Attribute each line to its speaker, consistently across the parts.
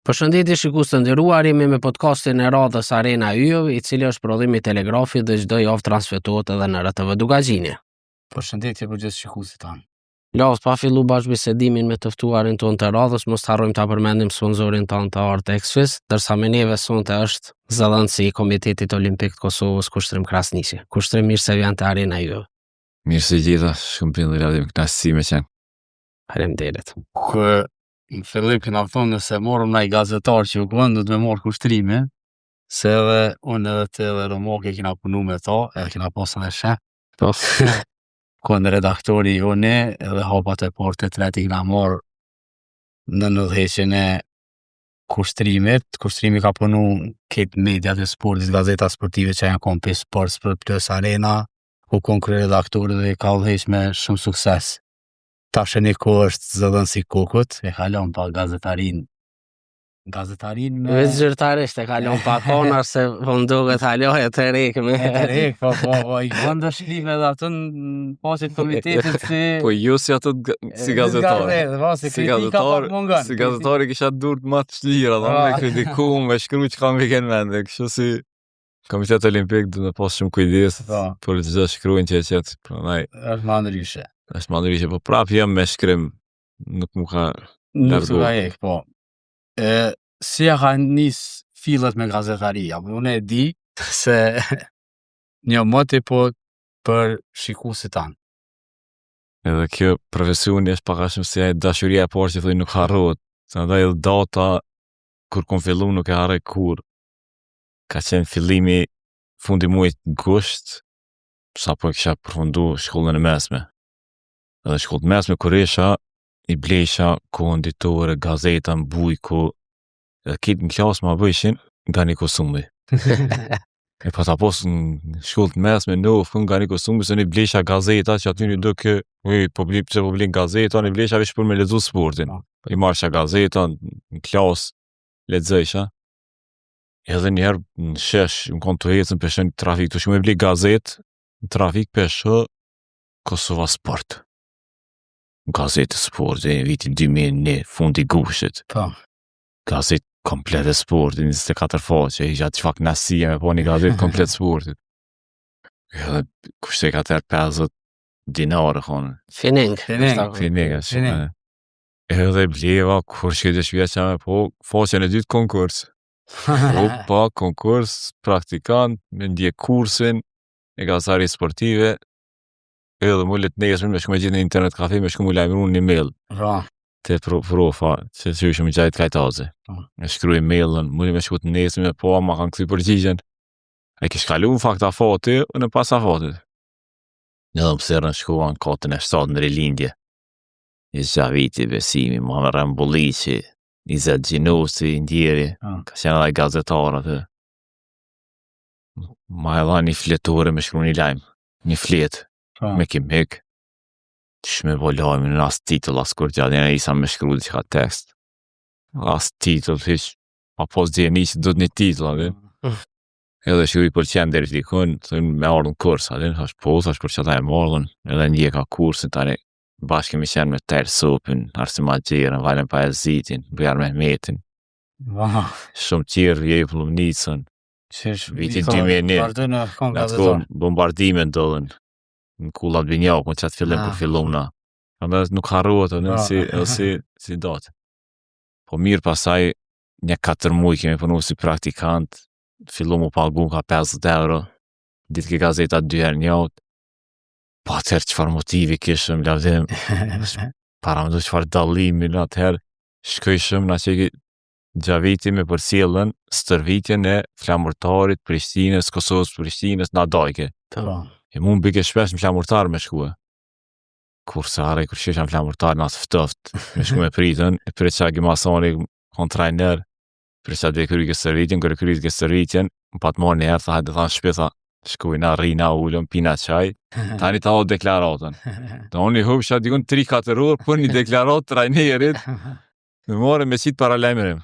Speaker 1: Përshëndetje shikues të nderuar, jemi me podcastin e radhës Arena Yov, I cili është prodhim I Telegrafit dhe çdo javë transmetohet edhe në RTV Dugagjini.
Speaker 2: Përshëndetje për gjithë shikuesit tanë.
Speaker 1: Lavë pa fillu bashkëbisedimin me të ftuarin tonë të radhës, mos harrojmë ta përmendim sponsorin tonë të Art Express, ndërsa me neve sonte është zëdhënësi I Komitetit Olimpik të Kosovës Kushtrim Krasniqi. Kushtrim mirë se vjen te Arena Yov.
Speaker 3: Mirë se gjitha, shumë pindë radim kënaqësi me qenë.
Speaker 1: Faleminderit.
Speaker 2: Kër në fillim kena thonë nëse morëm na I gazetar që u kënë, do të me morë kushtrime, se edhe unë edhe të edhe Romoke kena punu me ta, edhe kena pasën e sheh. Kënë redaktori jone, edhe hapat e partë e treti kena marë në nëdheqen e kushtrimit. Kushtrimi ka punu këtë mediat e sportit, gazeta sportive që janë konë për sport, për plus Arena, ku konë kërë redaktori dhe I ka dheq me shumë sukses. Tash një kohë është zëdhën si kokut, e kalon pa gazetarin me...
Speaker 1: Vetë zyrtarisht e kalon pa konar se vëndohet halohet të rekë me...
Speaker 2: Të rekë, po, I vëndë shkrime dhe atën pasit komitetit si...
Speaker 3: Po ju si ato si gazetar.
Speaker 2: Si
Speaker 3: gazetari kisha durt ma të shlira, dhe me kritiku, me shkru që kam viken mende, kështu si Komitet Olimpik dhe me pas shumë kujdes, për gjithë shkruin që e qëtë, pranaj...
Speaker 2: është ma ndryshe.
Speaker 3: është ma ndryshe, po prap jam me shkrim, nuk mu ka largu.
Speaker 2: Nuk ka ek, po. Si ja ka nis fillet me gazetaria, po unë e di se një moti po për shikuesit tanë.
Speaker 3: Edhe kjo profesioni është pak a shumë si dashuria e parë që thoi nuk harrohet. Se ndaj edhe data kur kom fillu nuk e harroj kur. Ka qenë fillimi fundi muajit gusht, sa po e kisha përfundu shkollën e mesme. Edhe shkollët mesme kur isha, I blesha kohën ditore, gazeta, mbujko, edhe kitë në klasë ma bëjshin nga një kosumi. E pa ta pos në shkollët mesme, nga një kosumi, se një blesha gazeta, që aty një do kë, po blin gazeta, një blesha vish për me ledzu sportin. I marsha gazeta, në klasë, ledzëjsha. Edhe njerë në shesh, në konë të hecën për shën trafik, të shumë e bli gazet, në trafik për shë Kosova Sport. Gazetë sport, viti 2001, fundi gushit.
Speaker 2: Po.
Speaker 3: Gazetë komplet e sportit, 24 faqe, I gjatë qfak nasia me po një gazetë komplet sportit. Edhe kushte ka tërë 50 dinare, konë.
Speaker 1: Fining.
Speaker 3: Edhe bleva, kur shkete shpia që me po, faqen e dytë konkurs. Pa, konkurs, praktikant, me ndje kursin, e gazari sportive, edhe mu letë nesër me shku me gjithë në internet kafe, me shku mu lajmëru një mail. Te profa, që që shumë gjajtë kajtaze. Me shkru mailën, mu me shku të nesër me po, ma kanë këthy përgjigjen. E kish kalu në fakt afati, në pas afatit. Në dhe mësërën shkuan katën e 7 në rilindje. I Gjaviti, Besimi, Muhammed Rambulici, Izet Gjinosi, Ndjeri, ka qenë edhe gazetarë atë. Ma e dha një fletore me shkru një lajmë, një fletë. Me kim hek, shme volojme në as titull, as kur gjatë, njëna isa me shkru dhe që ka tekst. As titull, hiq, pa pos djeni që do të një titull, edhe shkru I përqen deri dikun, thënë me ardhën kurs, thash po, thash për që ta e mardhën, edhe ndje ka kursin, tani bashkë kemi qenë me Terë Sopin, Arsim Agjerën, Valen Pajazitin, Bujar Mehmetin. Shumë tjirë, Jej Plumnicën, viti 2001, në të kohë bombardime ndodhen. Në kullat binjak, më qatë fillim kur fillum na. Andë nuk harruat, si datë. Po mirë pasaj, një 4 muj kemi punu si praktikant, fillum u pagu ka 50 euro, ditë ke gazeta 2 herë njot, pa atëherë qëfar motivi kishëm, lavdim, para më do qëfar dallimi në atëherë, shkojshëm na që Gjaviti me përcjellën stërvitjen e flamurtarit Prishtines, Kosovës Prishtines, na dajke. E mu më bike shpesh në flamurtar me shkue. Kur se harej, kur shesha në flamurtar në atë ftoft, me shku me pritën, e preqa Gimasoni kontrajner, preqa dhe kryke servitjen, kërë kryke servitjen, më patë marrë një herë, hajde thanë shpitha, Shkojna, rrina, ullëm, pina qaj, tani ta o deklaratën. Ta unë i hubësha dikun 3-4 orë për një deklaratë trajnerit, me more me qitë paralajmërim.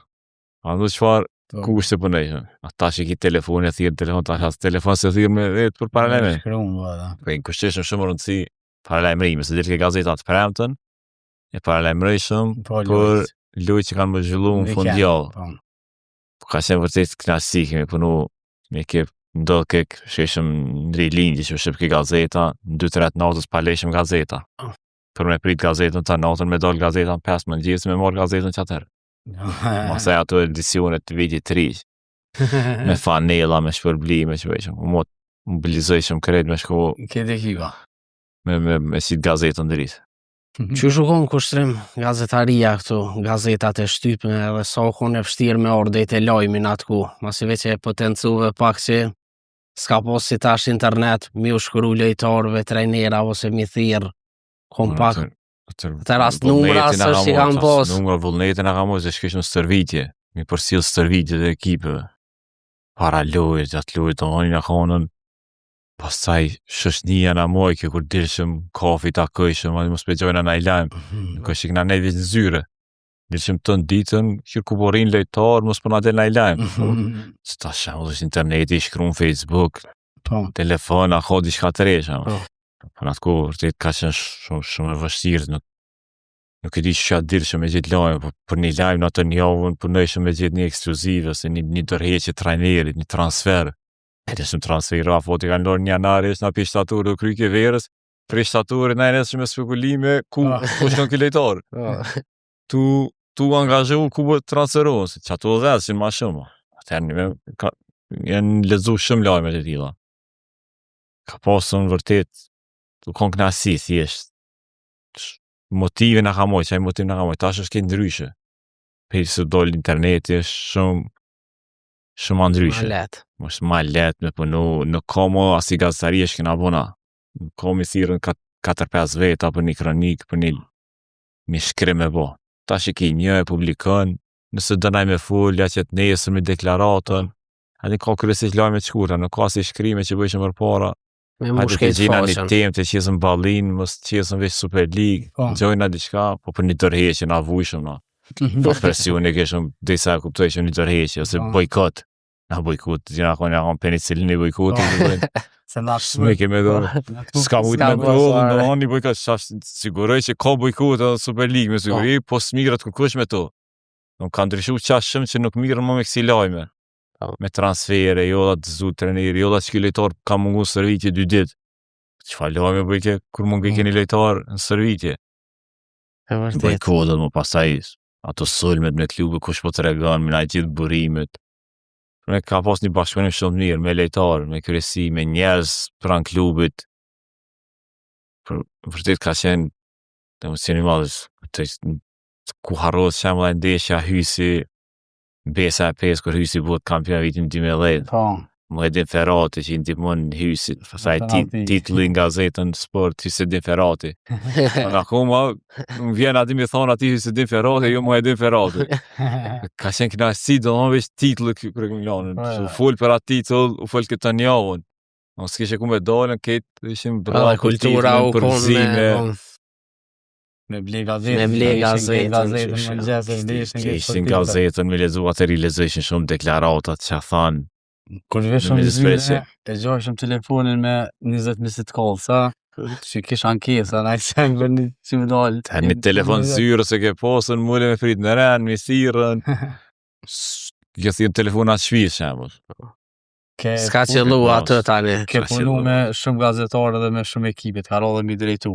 Speaker 3: Ando qëfar kushte për nejshëm. Ata që ki telefon e thirë telefon, ta hasë telefon se thirë me vetë për paralajmërim. Për në kushtetshëm shumë rëndësi paralajmërimi, se dilë ke gazetat premtën, e paralajmërishëm për lojë që kanë më zhvillu në fundjallë. Ka qenë vërtet knasi, kemi punu me ekip ndodhë kek sheshëm në rilindje që shqip ke gazeta, në 2-3 natës pa leshëm gazeta. Për me prit gazetën të natën, me dollë gazetën 5 mëngjes, me morë gazetën që atërë. Masaj ato edicionet të vitit 3, me fanela, me shpërblime që vejshëm. Më mobilizojshëm kred me shko...
Speaker 2: Këtë ekipa.
Speaker 3: Me qitë gazetën dritë.
Speaker 1: Që shukon kushtrim gazetaria këtu, gazetat e shtypme edhe sa kon e vështirë me ordejt e lajmin atku, masi veç e potencuve pak që s'ka pos si tash internet, mi u shkru lejtarve, trajnera ose mi thirë, kom pak të rast numra së që kam pos.
Speaker 3: Numra vullnetin a kam pos dhe shkishëm stërvitje, mi përsil stërvitje dhe ekipeve, para lojt, gjatë lojt, të honin a konën, pastaj shëshnia na mojke, kur dilshëm kafi ta këjshëm, a mos pegjojna na i lajmë, nuk është ikna nejve në zyre. Dilshëm të në ditën, kërë ku borin lejtar, mos për na del na i lajmë. Së ta shemë, është interneti, shkru në Facebook, telefon, a ka di shka të resha. Për në atë kohë, vërtet ka qenë shumë e vështirë, nuk e di që dilshëm me gjithë lajmë, për një lajmë në të njavën, për nëjshëm me gjithë një ekskluzive, se një dërheqje trajnerit, një transfer. Shumë transferu, a foti kanë lorë një janari, është nga pi shtaturë dhe kryke verës, prej shtaturë na e nesë me spekulime, ku është në këllejtarë. Tu angazhu ku bë transferu, se që ato dhe që në ma shumë. Atër janë lezu shumë lajme të tila. Ka pasën vërtet, tu kon knasi, thjesht. Motive në kamoj, qaj motiv në kamoj, tash është këtë ndryshe. Për se dollë interneti është shumë ndryshe. Është ma let me punu, nuk ka mo asi gazetari është kena bona. Nuk ka mi thirën 4-5 veta për një kronik, për një shkrim e bo. Ta që ki një e publikën, nëse dënaj me folja që të nesër me deklaratën, ati ka kërësisht lajme të shkurta, nuk ka si shkrime që bëjshëm për para. Ati të gjina një temë të qesën balin, mos të qesën veç Super League, gjojna diqka, po për një dërheqje na vujshëm na. Për presione keshëm, disa kuptojshëm një dërheqje, ose bojkot. Na bojkot, gjina konë janë penicillin i bojkot, me keme do, s'ka mujt me dollë, në anë një bojkot, siguroj që ka bojkot edhe Super League, me siguri, po s'mirët kërkush me to. Nuk ka ndryshu qashëm që nuk mirën më me kësi lajme, me transfere, jo da të zu treneri, jo da që ki lejtar ka mungu në servitje 2 dit. Qëfa lajme bëjke, kur mungu ke një lejtar në servitje? Bojkot edhe më pasaj, ato sulmet me klube, kush po të regan, me na gjithë burimet. Me ka pas një bashkëpunim shumë mirë, me lejtarë, me kryesi, me njerëz pranë klubit. Vërtet ka qenë, të më qenë i madhës, ku harrot shemull e ndeshja hysi, besa e 5, kur hysi bëhet kampion vitin 2010. Muhedin Ferrati që i ndihmon hysi, pastaj titulli nga gazetën sport, Hysedin Ferrati. Nga akoma, më vjen ati me thonë ati Hysedin Ferrati, jo Muhedin Ferrati. Ka qenë knaqësi, do në veç titulli kërë Milanën. U full për atë titull, u full këtë njavën. Në s'kishe ku me dalën, këtë ishim brava
Speaker 1: kultura u
Speaker 3: përzime.
Speaker 2: Me ble gazetën,
Speaker 3: Ishin gazetën, me lezu atëri lezëshin shumë deklaratat që a thanë.
Speaker 2: Kur veshëm në zyre, e gjojshëm telefonin me 20 misit call, sa? Që kish ankesa, na i qenë për një që më dalë.
Speaker 3: Ta një telefon zyre se ke posën, mulle me frit në renë, me thirën. Kjo thirën telefonat shvijë shemë.
Speaker 1: Ska që lu atë tani.
Speaker 2: Ke punu me shumë gazetarë dhe me shumë ekipit, ka rodhe mi drejtu.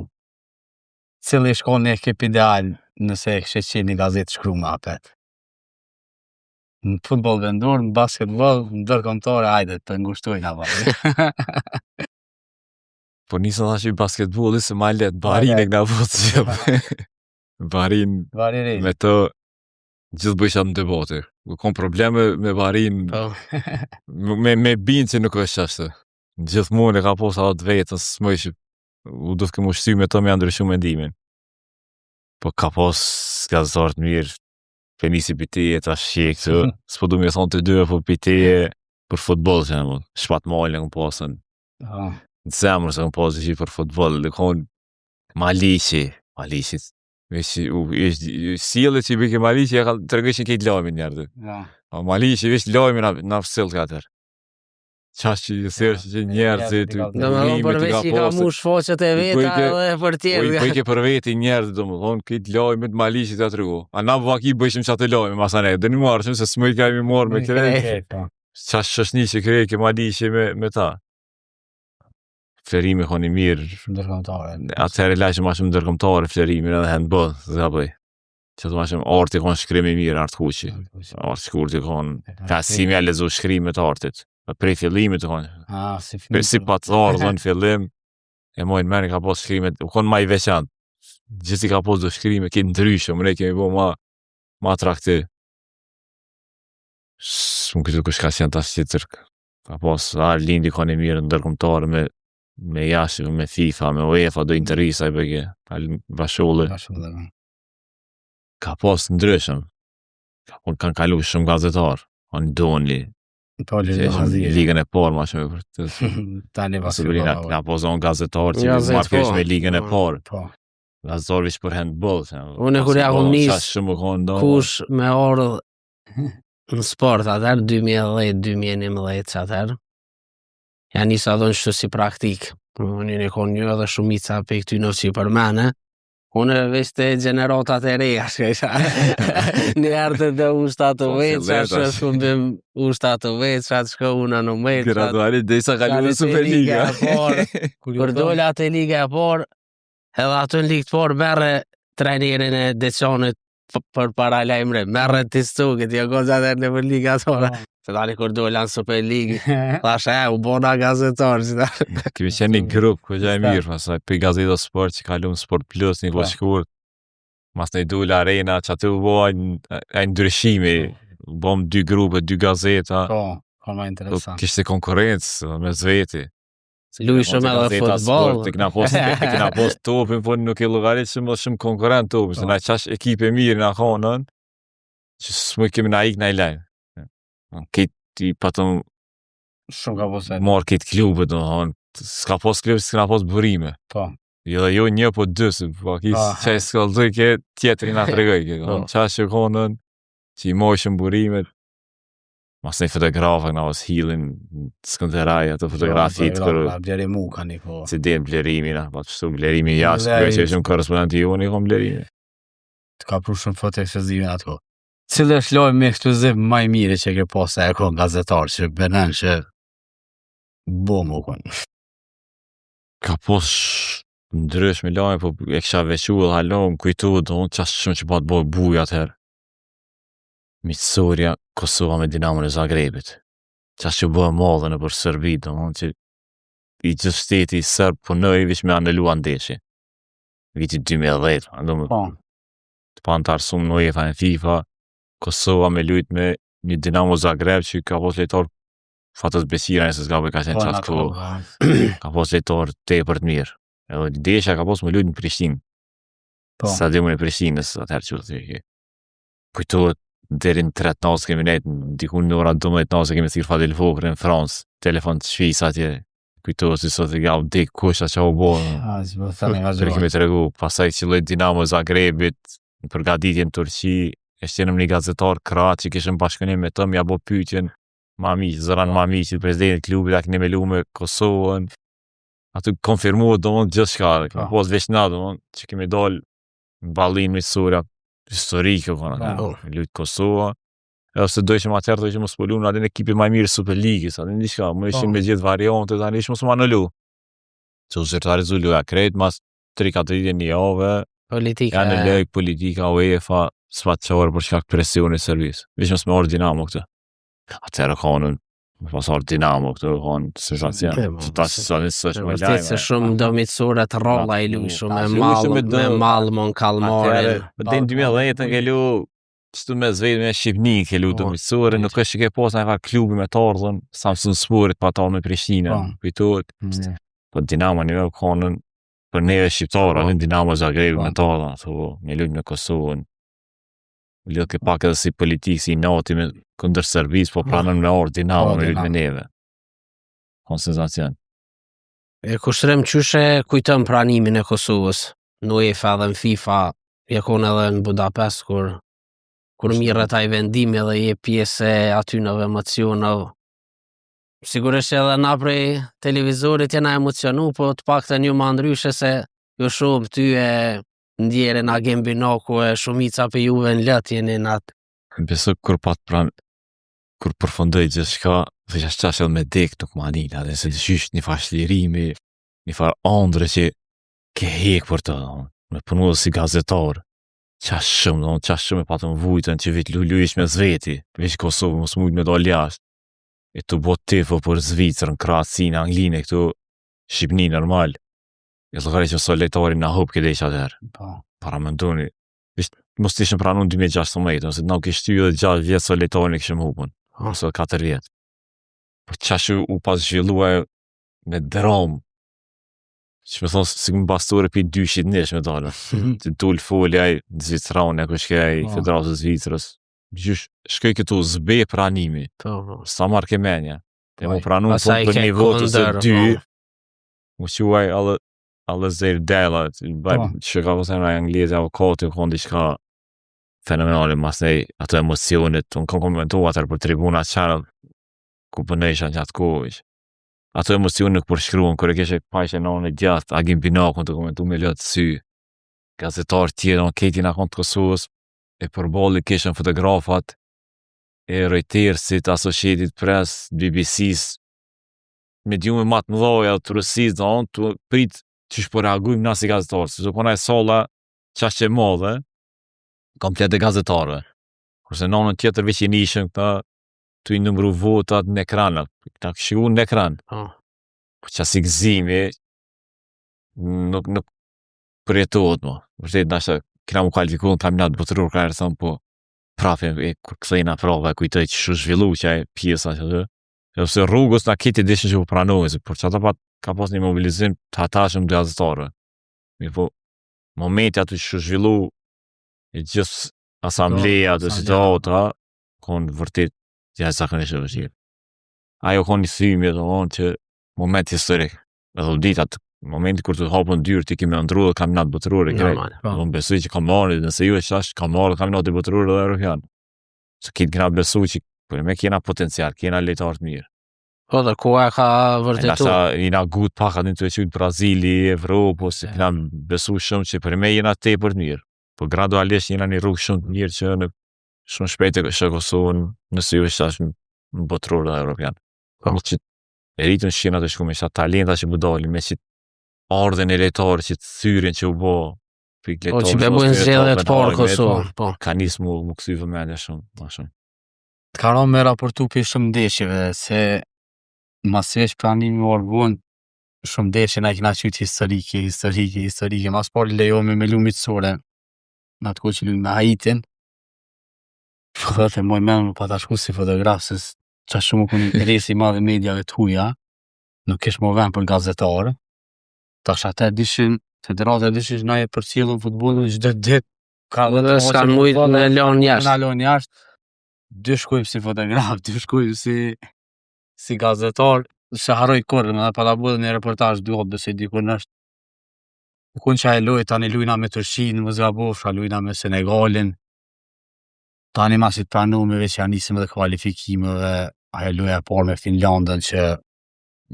Speaker 2: Cili shkon një ekip ideal nëse e kështë qenë një gazetë shkru me apet. Në futbol vendor, në basketbol, në dërkomtore, ajde, të ngushtojnë ava.
Speaker 3: Po nisën thash i basketboli se ma let, Barin e këna vëtë. Barin, me të gjithë bëjsha në debate. Kom probleme me Barin, me binë që nuk është ashtë. Gjithë mund e ka posa atë vetën, s'mëjshë, u do të kemë ushty me të me andryshu mendimin. Po ka pos gazetarët mirë, për nisi piteje të ashtë qekë, s'po du me thonë të dy, po piteje për futbol që në mund, shpat malë në pasën. Në zemër se kam pas dëshirë për futboll, dhe kon Maliqi. Sjellë që i bike Maliqi, ja ka tërgëshin këtë lajmin njerë. Maliqi, vesh lajmin na fësill ka atër. Qash që i thërë që njerëzit,
Speaker 1: Do me thonë përveç i ka mu shfaqet e veta edhe për tjerë.
Speaker 3: Po i ke për veti njerëzit, do më thonë, këtë lajmit Maliqi të atërgu. A na vaki bëjshim që atë lajmi, masane, dhe një marëshim se s'mëj ka imi marë me kërejt. Qash shëshni që kërejt ke Maliqi me ta. Flerimi koni mirë.
Speaker 2: Ndërkombëtare.
Speaker 3: Atëherë lajshë ma shumë ndërkombëtare flerimin edhe handball, dhe bëj. Që të ma shumë arti kon shkrimi mirë, artë kuqi. Artë shkurti kon, ka si me lezu shkrimet artit. Prej fillimit të kon. Si patar, dhe në fillim, e mojnë meni ka pos shkrimet, kon ma i veçant. Gjithi ka pos do shkrime, këtë ndryshë, më ne kemi bo ma atraktiv. Më këtë kush ka qenë tas qitër. Ka pos, lindi koni mirë ndërkombëtare me jashtë, me FIFA, me UEFA, do interisa i bëgje, bashulli. Ka pas ndryshëm. Kanë kalu shumë gazetar, kanë doni. Ligën e parë ma shumë për të.
Speaker 2: Tani
Speaker 3: Sabrina, ka pas onë gazetar që ma kesh me ligën e parë. Gazetar vish për handball.
Speaker 1: Unë kur ja kom nis kush me ardhë në sport atër, 2010-2011 që atër. Ja nisa do në shtu si praktik. Unë një kon një edhe shumica pe këty në që i përmene. Unë veç të generatat e reja, një artë të ushtat të veqa, shkumbim ushtat të veqa, shko una në meqa.
Speaker 3: Gradualit dhe isa kalu në Superliga.
Speaker 1: Kur dole atë e liga e por, edhe atë në ligë të por, merre trenerin e deqonit për para lajmëre, merre të stukit, jo gozat e në për liga të por. Se tani kur dole në Superligë, thash u bona gazetar.
Speaker 3: Kemi qenë një grup, këgja e mirë, pasaj, për Gazeta Sport që kalum Sport Plus, një kohë shkurt, mas në i dule arena, që aty u bojnë e ndryshimi, u bom 2 grupe, 2 gazeta.
Speaker 2: Ka ma interesant.
Speaker 3: Kishte konkurencë me zveti.
Speaker 1: Luj shumë edhe futbol.
Speaker 3: Të kena post topin, po nuk e logarit shumë konkurent topin, se na qash ekipe mirë në akonën, që s'mu kemi na ik na i lajmë. Këtë i patëm
Speaker 2: shumë ka posë
Speaker 3: marë këtë klubët, s'ka pos klubë, s'ka pos burime. Jo dhe jo një po 2, se që e s'ka lëdoj këtë tjetëri nga të regoj. Qa që konën, që i mojshëm burimet, mas një fotografa nga was hilin, s'kënteraj ato fotografit,
Speaker 2: bleri mu ka një ko.
Speaker 3: Si dhe në blerimi, pa të shtu blerimi jashtë, kërë që e shumë korrespondenti ju, një kom blerimi.
Speaker 2: Të ka pru shumë foto ekskluzive ato. Cilë është lojë me ekskluziv maj mire që ke posa e kon gazetar që benen që bom u kon.
Speaker 3: Ka pos ndrysh me lojë, po e kësha vequ dhe halom, kujtu dhe unë qashtë shumë që patë bojë buj atëherë. Mitësoria, Kosova me Dinamo në Zagrebit. Qashtë që bojë madhe në për Sërbi, dhe unë që i gjithë shteti i Sërb punoj vish me anëlu andeshi. Viti 2010, të pa në të arsum në UEFA në FIFA, Kosova me lujt me një Dinamo Zagreb që ka pos lejtar fatës besira nëse s'ka për ka qenë qatë këto. Ka pos lejtar te për të mirë. Edhe desha ka pos me lujt në Prishtinë. Stadiumin e Prishtinës atëherë që të tjekë. Kujtohet deri në 3 nasë kemi nejtë, dikun në ora 12 nasë kemi thirë Fadil Fokre në Fransë, telefon të shfis atje. Kujtohet si sot e gavë dik kusha që u bo. Kërë kemi të regu, pasaj që lojt Dinamo Zagrebit, në përgatitje në Turqi, eshtenëm një gazetar kratë që kishëm bashkënim me të, mja bo pyetjen Mamiq, Zoran Mamiq, presidenti klubit, a këne me lu me Kosovën. Aty konfirmuat do mund gjithë shka, këmë pos veç na do mund që kemi dalë në balin me historia historike, lujtë Kosova. Edhe se dojshëm atërë, dojshëm mos pëllu në adin ekipit maj mirë Superligës, adin një shka, më ishin me gjithë variantet, adin ishë mos më anëlu. Që u zërtarizu luja krejt, mas 3-4 ditë një jave, janë në lejk, politika, UEFA, s'pat qarë për shkak presioni servis. Vishëm s'me orë Dinamo këtë. Atërë kanën, me pas orë Dinamo këtë, kanën sensacion. Ta që sa njësë është me lajme.
Speaker 1: Se shumë domitësore të rolla i lu shumë, me Malmon, Kalmarin.
Speaker 3: Për den 2010 në ke lu, qëtu me Zvejt, me Shqipni ke lu domitësore, nuk është që ke pas në e farë klubi me tardhën, Samsun Sporit pa talë me Prishtinë, kujtohet. Për Dinamo një kanën, për neve shqiptarë, në Dinamo Zagrebi me tardhën, me lujt me Kosovën. Lidhë ke pak edhe si politikë, si nati me këndër servis, po pranën me orë Dinamo me lujt me neve. Konë sensacion.
Speaker 1: E kushtrim qyshe kujtëm pranimin e Kosovës në UEFA dhe në FIFA, jekon edhe në Budapest kur mirët ai vendimi dhe je pjesë e atynëve emocionëve. Sigurisht edhe na prej televizorit jena emocionu, po të paktën ju ma ndryshe se ju shumë ty e ndjere na Gembinaku e shumica për juve në lët jeni në atë.
Speaker 3: Besoj kur përfundoj gjithçka, veç qash edhe me dek nuk ma nina, dhe se dëshysh një farë shlirimi, një farë andre që ke hek për të, me punu dhe si gazetar, qash shumë e patëm vujtën që vetë lulluish me zveti, veç Kosovë mos mujt me dal jashtë, e të bot tifo për Zvicrën, Kroacinë, Anglinë, këtu Shqipni normal, e të gëre që solitarin na hop këdej që atëherë, para me ndoni, mos t'ishëm pranun 2016, ose t'na u kishty edhe 6 vjetë solitarin e kishëm hupën, ose 4 vjetë. Po qash u pas zhvillua me dram, që me thonë si më bastore për 200 nesh me dalë, të dull folja i Zvicraune, ku shkej Federatës Zvicrës, gjysh shkej këtu zbe pranimi, sa marrë kemenja, e mu pranun për një votës e 2, mu quaj Alëzir Dela, që ka pësën në Anglezi, avokati, u kondi shka fenomenale, mas nej ato emocionit, unë kam komentu atër për tribuna qenë, ku përnejshën që atë kohë, ato emocionit nuk përshkruan, kër e keshe pajshe në në gjatë, Agim Binakun të komentu me lëtë sy, gazetar tjerë, në keti në kontë Kosovës, e përbali keshën fotografat, e Reutersit, Associated Press, BBC-s, mediume matë mëdhoja, të rësis, dhe onë të prit që shpo reagujmë nga si gazetarë, se të kona e sala qashtë që modhe, komplet e gazetarëve, kurse në tjetër veç i nishën këta, të i nëmru votat në ekranat, këta këshiu në ekran, po që asë i gëzimi, nuk përjetohet mo, vërtet nashtë kina mu kualifikuar në kaminat botëror, ka e rëthëm, po prapim, kur këthejna prava, e kujtoj që shu zhvillu që e pjesa që dhe, ose rrugës nga kiti dishën që po pranohen, por që ata pat ka pas një mobilizim të hatashëm të gazetarëve. Mirë po, momenti aty që shu zhvillu e gjithë asambleja dhe situata, konë vërtet jashtëzakonisht e vështirë. Ajo konë një thymje dhe onë që moment historik, edhe u ditë atë momenti kur të hapën dyrë të kime ndru dhe kaminat botërore, unë besoj që ka marrë, nëse ju e qash, ka marrë kaminat botërore dhe Europian. Se kitë kena besu që për me kena potencial, kena lejtarë të mirë.
Speaker 1: Po dhe koha ka vërtetu.
Speaker 3: Nasa jena gut pak atë në të eqyt Brazili, Evropë, ose kena besu shumë që për me jena te për të mirë. Po gradualisht jena një rrugë shumë të mirë që në shumë shpejt e kështë Kosovën nëse ju e qash në botërore dhe Europian. Që e rritën shqina të shkume, që talenta që budali, me që ardhen e lejtarë që të thyrin që u bo,
Speaker 1: po që bebojnë zxedhe të parë Kosovën, po.
Speaker 3: Ka nisë mu këthy vëmendja shumë.
Speaker 2: Të karon me raportu për shumë ndeshjeve, se mas veç pranimi u argon, shumë ndeshje na kena qytë historike, mas pari lejohemi me lumë mitësore, në atë kohë që lumë me Haitin, fëdhët e moj menë më pata shku si fotograf, se që shumë kënë interesi madhe mediave të huja, nuk ish më vend për gazetarë, tash atë dishin, federata dishin na e për cilën futbolin çdo ditë ka
Speaker 1: dhe s'kan mujtë me lanë jashtë.
Speaker 2: Na lanë jashtë. Dy shkojmë si fotograf, dy shkojmë si gazetar, se harroj korrë, me pata bëdhe një reportazh dy hop, se dikun është. Kun që e lojë, tani lujna me Turqinë, më zgabofsha, lujna me Senegalin, tani masit pranume veç ja nisim edhe kualifikimeve, ajo loja e parë me Finlandën që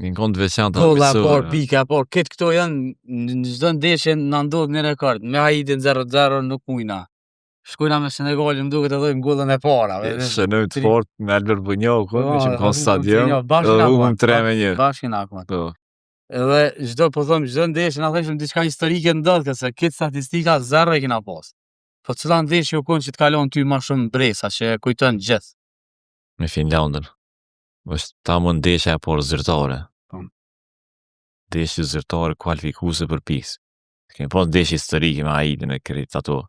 Speaker 3: një kond veçantë
Speaker 2: golla e parë, pika e parë, këtë këto janë në çdo ndeshje na ndodh një rekord, me Haitin 0-0 nuk mujna. Shkojna me Senegalin, më duket edhe gollën e para.
Speaker 3: Shënoj të fortë me Albert Bunjoku, me që më konë stadion, edhe hubëm 3-1.
Speaker 2: Bashkë në akumat. Edhe çdo ndeshje na thëshëm diçka historike ndodh, se këtë statistika 0 e kena pas. Po cila ndeshje u konë që të kalon ty më shumë bresa, që kujton gjithë.
Speaker 3: Me Finlandën. është ta më ndeshja por zyrtare. Ndeshje zyrtare kualifikuse për pikë. Kemi pas ndeshje historike me Haitin e kret ato.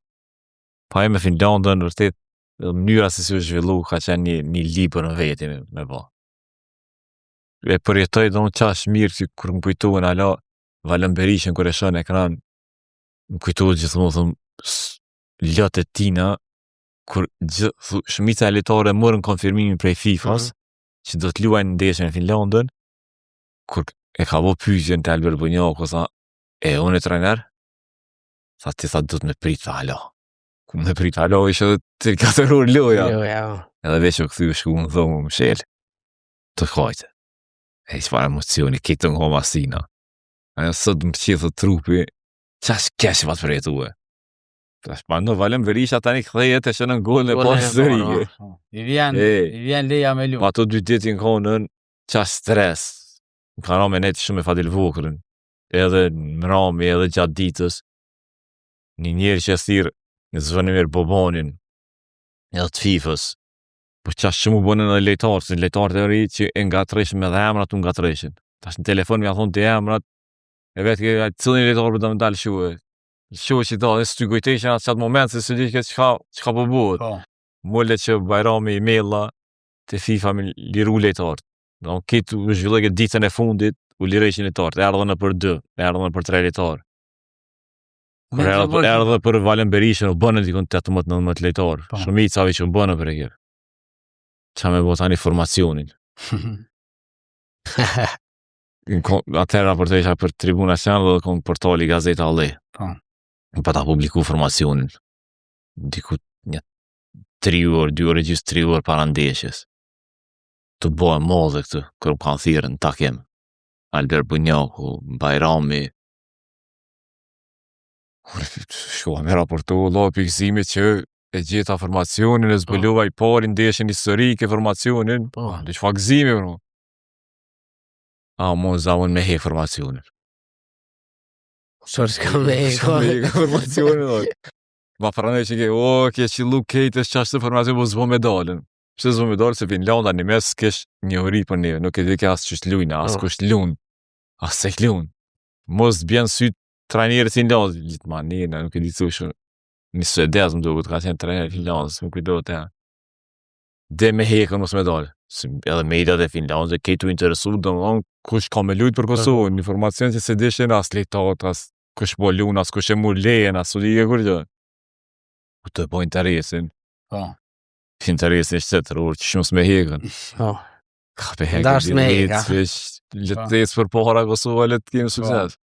Speaker 3: Pa e me Finlandën, vërtet, mënyra se si u zhvillu ka qenë një libër në veti me ba. E përjetoj do në qash mirë që kur më kujtuën ala Valën Berishën kër e shën ekran, më kujtuën gjithmonë thëmë lëtë e tina, kur shumica e lojtarëve morën konfirmimin prej FIFA-s, që do të luajnë ndeshjen në Finlandën, kur e ka bo pyetjen te Albert Bunjaku, tha, unë e trajner? Tha, ti tha, du të me prit, tha, alo. Ku me prit, alo, ishe të 4 orë loja.
Speaker 1: Jo.
Speaker 3: Edhe veç u kthy shku në dhomë më shel. Të kajte. E çfarë emocioni, këtë nga masina. Ajo sot më qithë trupi, qash kesh pa të përjetue. Tash pa në Valem Berisha tani kthehet e shënën golën e pas sërike.
Speaker 2: I vjen leja me lu.
Speaker 3: Pa ato 2 ditë në konën, qash stres. Më ka me nejtë shumë e Fadil Vokrën. Edhe në rami, edhe gjatë ditës. Një njerë që thirë në Zvonimir Bobanin, edhe të Fifës. Po qash që mu bënë në lejtarë, se në lejtarë të ri që e nga të reshën me dhe emrat, unë nga të reshën. Tash në telefon mi a thonë të emrat, e vetë ke cilin lejtarë për të më dalë shuë. Shuë që da, dhe së të gojteshen atë qatë moment, se së di që ka po buhet. Mulle që Bajrami i Mella, të FIFA me liru lejtarë. Do në kitë u zhvillë këtë ditën e fundit, u lireshin lejtarë, erdhën e për 2, erdhën e për 3 lejtarë. Erdhë për Valem Berishën, u bënë dikon 18-19 lejtarë. Shumicave që u bënë për e kjerë. Qa me bo tani formacionin. Atëherë raportesha për Tribuna Nacionale dhe kon portali Gazeta Alle. Pa ta publiku formacionin. Diku 3 orë, 2 orë gjysë 3 orë para ndeshjes. Të bëhe modhe këtë, kërë më kanë thirën, takem. Albert Bunjaku, Bajrami. Shkoha me raportohu, la pikëzimi që e gjeta formacionin, e zbulova i pari ndeshjen historike formacionin, dhe që fakzimi, bro. Mo zavon me hek formacionin.
Speaker 1: Qërë s'ka me hek
Speaker 3: formacionin, dhe. Ma pranej që ke qilu kejtës qashtë formacion, po zbo medalën. Pse zbo medalën, se Finlanda një mes s'kesh një uri për neve, nuk e di ke asë qështë lujna, asë kusht lun, asë se klun. Mos bjen sytë trajnerët Finlandë, gjithë ma njëna, nuk e di të shumë. Një Suedez më duket ka qenë trajner Finlandës, më kujtohet e. Dhe me hekën mos medalë. Edhe mediat e Finlandës, kejtu interesu, dhe më thonë, kush ka me lujtë për Kosovë, një formacion që se dishin as lejtat, as kush po lun, as kush e mu lejen, as u di e kur gjë. U të po interesin. Interesin ishte të rurë, që shumë s'me hekën. Ka pe hekën, letës për para Kosovë, letë kemë sukses.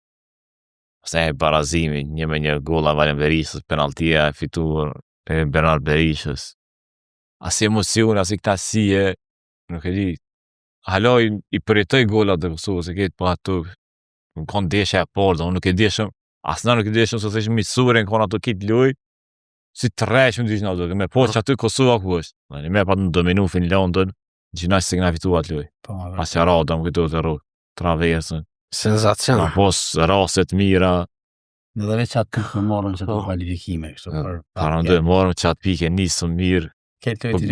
Speaker 3: Se e barazimi, një me një gola Valem Berishës, penaltia e fituar e Bernard Berishës. As emocion, as i këta sije, nuk e di. Haloj i përjetoj golat dhe Kosovës, se ketë po ato, në konë deshe e parë, dhe nuk e deshëm, asna nuk e deshëm, se theshëm misure, në konë ato kitë loj, si të rejshëm të ishë në ato, me po që aty Kosova ku është. Në me pa të në dominu Finlandën, gjinash se këna fituat loj. Pas që rada më këto të ro, traversën.
Speaker 1: Senzacion.
Speaker 3: Pos raset mira.
Speaker 2: Në dhe veç atë me morën që të kvalifikime.
Speaker 3: Para ndoj morëm që atë pike nisëm mirë.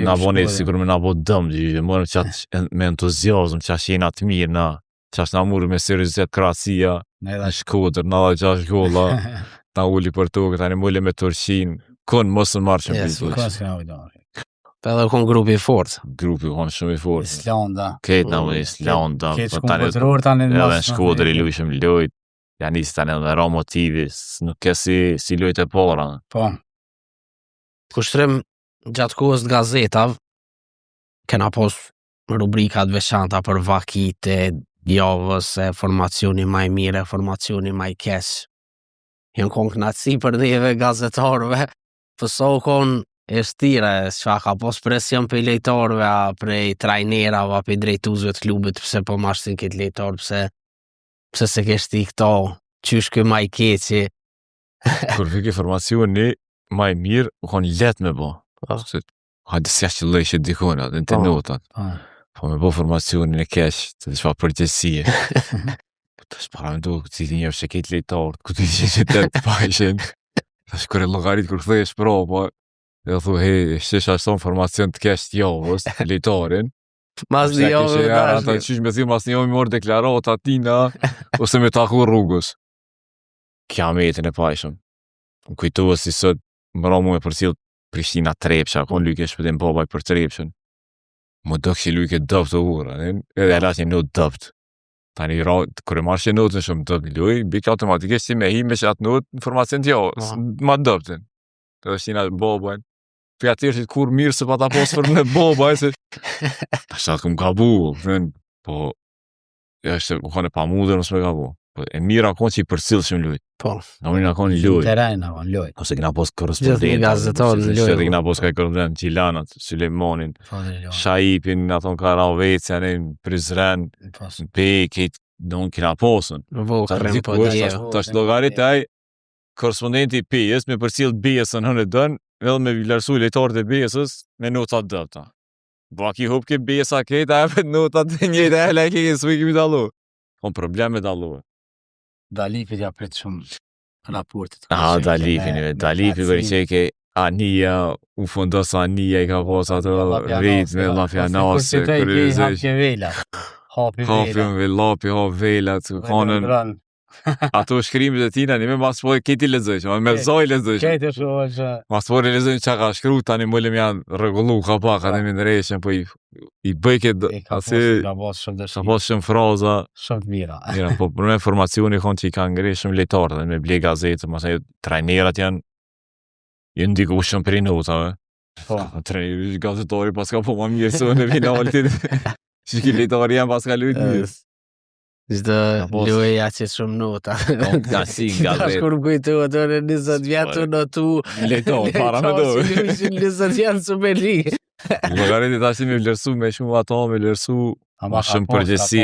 Speaker 3: Na bone sikur me na bo dëmë, morëm që atë me entuziazm, që ashtë jena të mirë, që ashtë na murë me seriositet Kroacia, në Shkodër, na dhe 6 gola, ta uli për tokë, ta një mulle me Turqin, kënë mos në marë shumë
Speaker 1: Për edhe konë grupi i fort.
Speaker 3: Grupi konë shumë i fort.
Speaker 2: Islanda.
Speaker 3: Ketë në më Islanda.
Speaker 2: Ketë shkumë pëtëror tani në
Speaker 3: edhe në Shkodër i lujshëm lojt. Ja nisë tani edhe ra motivi. Nuk ke si lojt e para.
Speaker 2: Po.
Speaker 1: Kushtrim gjatë kohës të gazetav, kena pos rubrikat veçanta për vakite, javës, formacioni maj mire, formacioni maj kesh. Jenë konë knatësi për neve gazetarve, pëso konë e shtire, që ka pos presion për lejtarve, prej trajnerave, për drejtuzve të klubit, pëse po mashtin këtë lejtar, pëse se keshti këta, qysh kë maj keqi.
Speaker 3: Kur vike formacioni, maj mirë, u konë let me bo. Hajde s'ja që lejshe dikona, dhe në të notat. Po me bo formacionin e kesh, të shfa përgjësie. Të shpara me do, këtë ti njërë që këtë lejtar, këtë ti që të të pajshen. Të shkore logarit kër thej shpro, po, dhe thu, hej, shesh ashton formacion të kesh t'javës, lejtarin.
Speaker 1: Mas një javë dhe
Speaker 3: ata qysh me thirë, mas një javë mi morë deklarat atina, ose me taku rrugës. Kja metin e pajshëm. Më kujtuë si sot, më ramu me përcil Prishtina Trepsha, konë lyke shpëtim babaj për Trepshën. Më do kështë lyke dëpt të ura, edhe alat një not dëpt. Tani, kërë marrë që notën shumë dëpt një luj, bik automatikisht si me hime që atë not, informacion t'javës, ma dëptin. Të është një babajnë. Për atërë që kur mirë se pa ta posë për në babaj, se... Ta shatë këm ka bu, po... është u pa mundër mos me gabu. E mirë akon që i përcillshëm lujt.
Speaker 1: Po.
Speaker 3: Na unë akon lujt.
Speaker 2: Terren akon lujt.
Speaker 3: Ose kena pos
Speaker 1: Gjithë
Speaker 3: korrespondent.
Speaker 1: gazetarë në lojë.
Speaker 3: Kena pos ka korrespondent Gjilanat, Sulejmanin, Shaipin, aton Karavecianin, Prizren, Bekit, don kena posën.
Speaker 1: Vokërën po djevë.
Speaker 3: Tash llogarit ai korrespondenti i PS me përcill BS-ën hënë dën, edhe me vlerësu lejtarët e BS-s me nota dëpta. Baki hop ke BS-a këta e notat të njëjta e lajke që s'u kemi dallu. Kon probleme dallu.
Speaker 2: Dalifit ja prit shumë raportet.
Speaker 3: Dalifi për që ke Ania, u fundos Ania i ka pas ato rrit me Lafianase, Hapi vela, të konën. Ato shkrimet e tina, një me maspore këti lezojsh, me zoj lezojsh.
Speaker 2: Këti shumë.
Speaker 3: Maspore lezojsh që ka shkru, tani mëllëm janë regullu, ka pak, atë me nëreshën, po i bëjket, asi, ka pas shumë fraza.
Speaker 2: Shumë të mira.
Speaker 3: Mira, po për me informacioni konë që i ka ngre shumë letarë, dhe me ble gazetë, masaj, trajnerat janë ndiku shumë për i notave.
Speaker 2: Po.
Speaker 3: Gazetori pas ka po ma mirë së në finaltit. Që ki letarë janë pas ka lujtë mirë.
Speaker 1: Çdo lojë ja që shumë nota.
Speaker 3: Knasi nga
Speaker 1: Tash kur më kujtohet atë 20 vjetë notu.
Speaker 3: Letar, para me do.
Speaker 1: 20 vjetë Superligë.
Speaker 3: Llogarit tash me vlerësu me shumë ato, me vlerësu shumë përgjegjësi.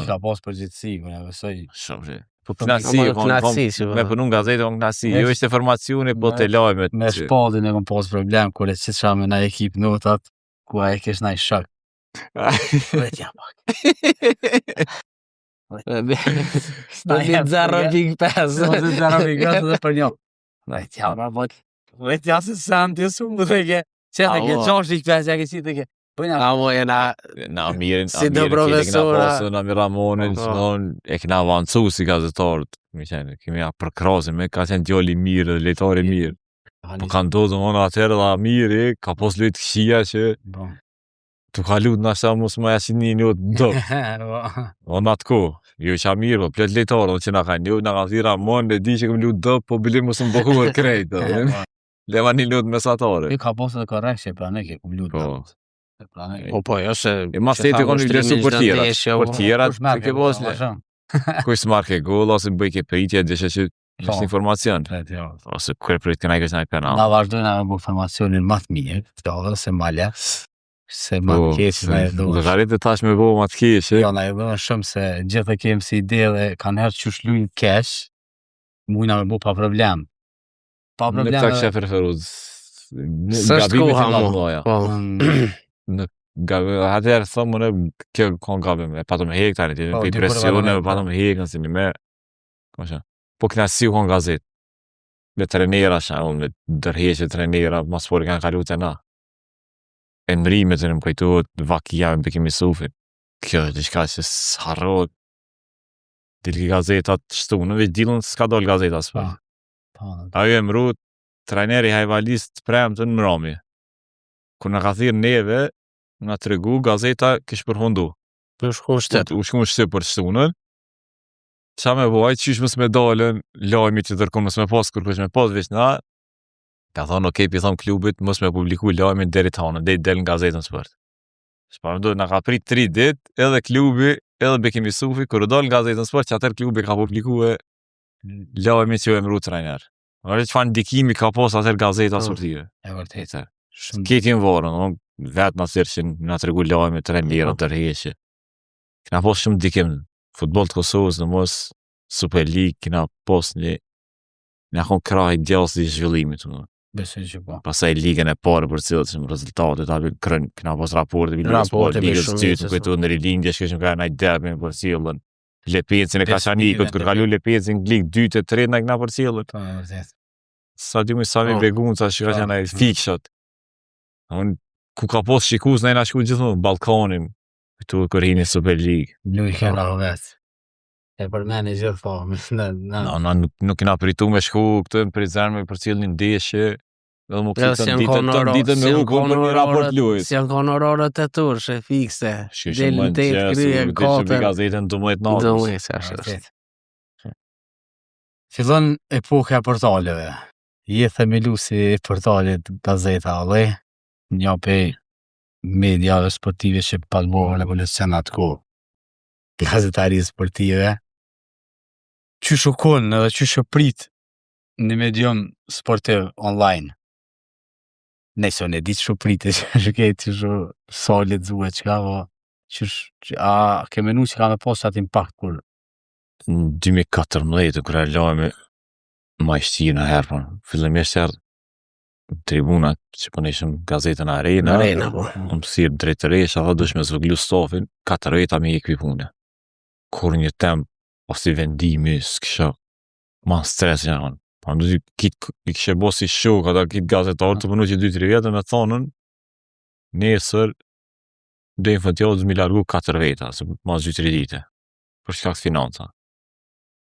Speaker 2: Ka pas përgjegjësi, unë besoj.
Speaker 3: Shumë. Po knasi, me punu në gazetë on knasi. Jo ishte informacioni, po të lajmet.
Speaker 2: Me shpadin e kom pas problem kur e çisha me na ekip notat, ku ai kesh na shok. Vetja pak.
Speaker 1: Sto një 0.5
Speaker 2: dhe për një. Vetja se santi su më dhe ke. Që dhe ke 6.5 ja ke si dhe ke.
Speaker 1: Amo e na
Speaker 3: mirin,
Speaker 1: si do profesora.
Speaker 3: Na mi Ramonin, e kena avancu si gazetarët. Kemi ja përkrasin, me ka qenë djali mirë, lejtari mirë. Po ka ndodhë më në atërë dhe mirë, ka pos lujtë këshia që tu ka lutë në ashtë mos më jasin një njëtë ndëpë. O në atë ko, jo që a mirë, po plët lejtarë, që nga ka njëtë, nga ka thira mon, e di që këm lutë dëpë, po bilim mos më bëhuër krejtë. Lema një lutë mesatare.
Speaker 2: Ka posë dhe korekt që pra ne ke këm lutë dëpë.
Speaker 1: Po, jo se...
Speaker 3: E ma steti konë i vlerësu për tjerat. Për tjerat, të ke posle. Kuj së marke gol, ose bëj ke pritje, deshe që është informacion. Ose kërë prit këna i kështë nga i penal.
Speaker 2: Na vazhdojnë a më informacionin ma të mirë, se malja, se ma të keshë na e do.
Speaker 3: Lëgarit e tash me bo ma të keshë.
Speaker 2: Jo, na e do shumë se gjithë e kemë si ide dhe kanë herë që shlujnë kesh, mujna me bo pa problem. Pa problem.
Speaker 3: Në këta kështë e preferuz.
Speaker 1: Së shkoha mu.
Speaker 3: Atëherë thëmë më në kjo konë gabim, e pato me hek tani, për presione, e pato me hek, nësi një me, po knasi u konë gazet, me trenera shanë, me dërheqe trenera, mas fori kanë kalu të na, e mërimet e në më kajtuot, vakia me bëkim i sufit, kjo është diçka që s'harrot, dilki gazetat shtu, në veç dilën s'ka dollë gazetat s'pa. Ajo e mrut, treneri hajvalist premë të në mrami, kur në ka thirë neve, nga të regu, gazeta kish përhundu.
Speaker 1: Për shkun shtet.
Speaker 3: U shkun shtet për shtunën. Qa me boj, qysh mës me dalën, lajmi që tërkon mës me pas, kur kësh me pas veç na, ka thonë, okej, pi thonë klubit, mës me publiku lajmin deri të hanën, dhe i del në gazetën sport. Shpa më do, nga ka prit 3 dit, edhe klubi, edhe Bekim Jusufi, kur u dal në gazetën sport, që atër klubi ka publiku e lajmi që u emru trajner. Që fa ndikimi ka pas atër gazeta sportive.
Speaker 2: E vërtet.
Speaker 3: Ketin vorën, vetë në thyrë që nga të regu lajme, trenera, tërheqe. Kina pos shumë dikim në futbol të Kosovës, në mos Super League, kina pos nga konë kraj djallës dhe zhvillimit.
Speaker 2: Besoj që po.
Speaker 3: Pasaj ligën e pare për cilët shumë rezultatet, kina pos raporte, ligës të cytë, këtu në rilindje, shkëshëm ka nga i derbin për cilën. Lepecin e ka shani, këtë kër kalu Lepecin, ligë 2-3 nga këna për cilët. Sa dy sa mi begun, sa shka që nga i fikshat. Ku ka pos shikus, na i na shku gjithmonë Ballkanin, këtu kër hini Super League.
Speaker 2: Nuk i kena vetë. E për meni gjithë po.
Speaker 3: Na nuk kena pritu me shku këtë në Prizren me për cilë një ndeshje, dhe mu këtë ditën me u konë për një raport lujt.
Speaker 1: Si janë konë ororët e turë, fikse. Delën 8 kryje, 4.
Speaker 3: Gazetën 12 natës.
Speaker 1: 12, ashtë.
Speaker 2: Fillon epoka e portaleve. Je themelu si portalet gazeta, dhe një pej mediave sportive që palmohën evolucionat ko. gazetari sportive, qysh u kon edhe qysh u prit në medium sportiv online. Nëse unë e di që pritë, që ketë që sa lexuar çka, a ke menu që ka me pas atë impakt kur?
Speaker 3: Në 2014 kur e lajme ma ishti në herë, fillimisht erdh tribunat që po ishim gazetën Arena,
Speaker 1: po.
Speaker 3: më thirr drejtëresha, tha dush me zvoglu stafin, 4 veta me ikvi pune. Kur një tem, ose vendimi, s'kisha ma stres janë. Pa në i kishe bo si shok, ata kitë gazetarë të punu që 2-3 vjetë me thonën, nesër, dhe në fëntjallë dhëmi largu 4 veta, se mas 2-3 dite, për shkak të financa.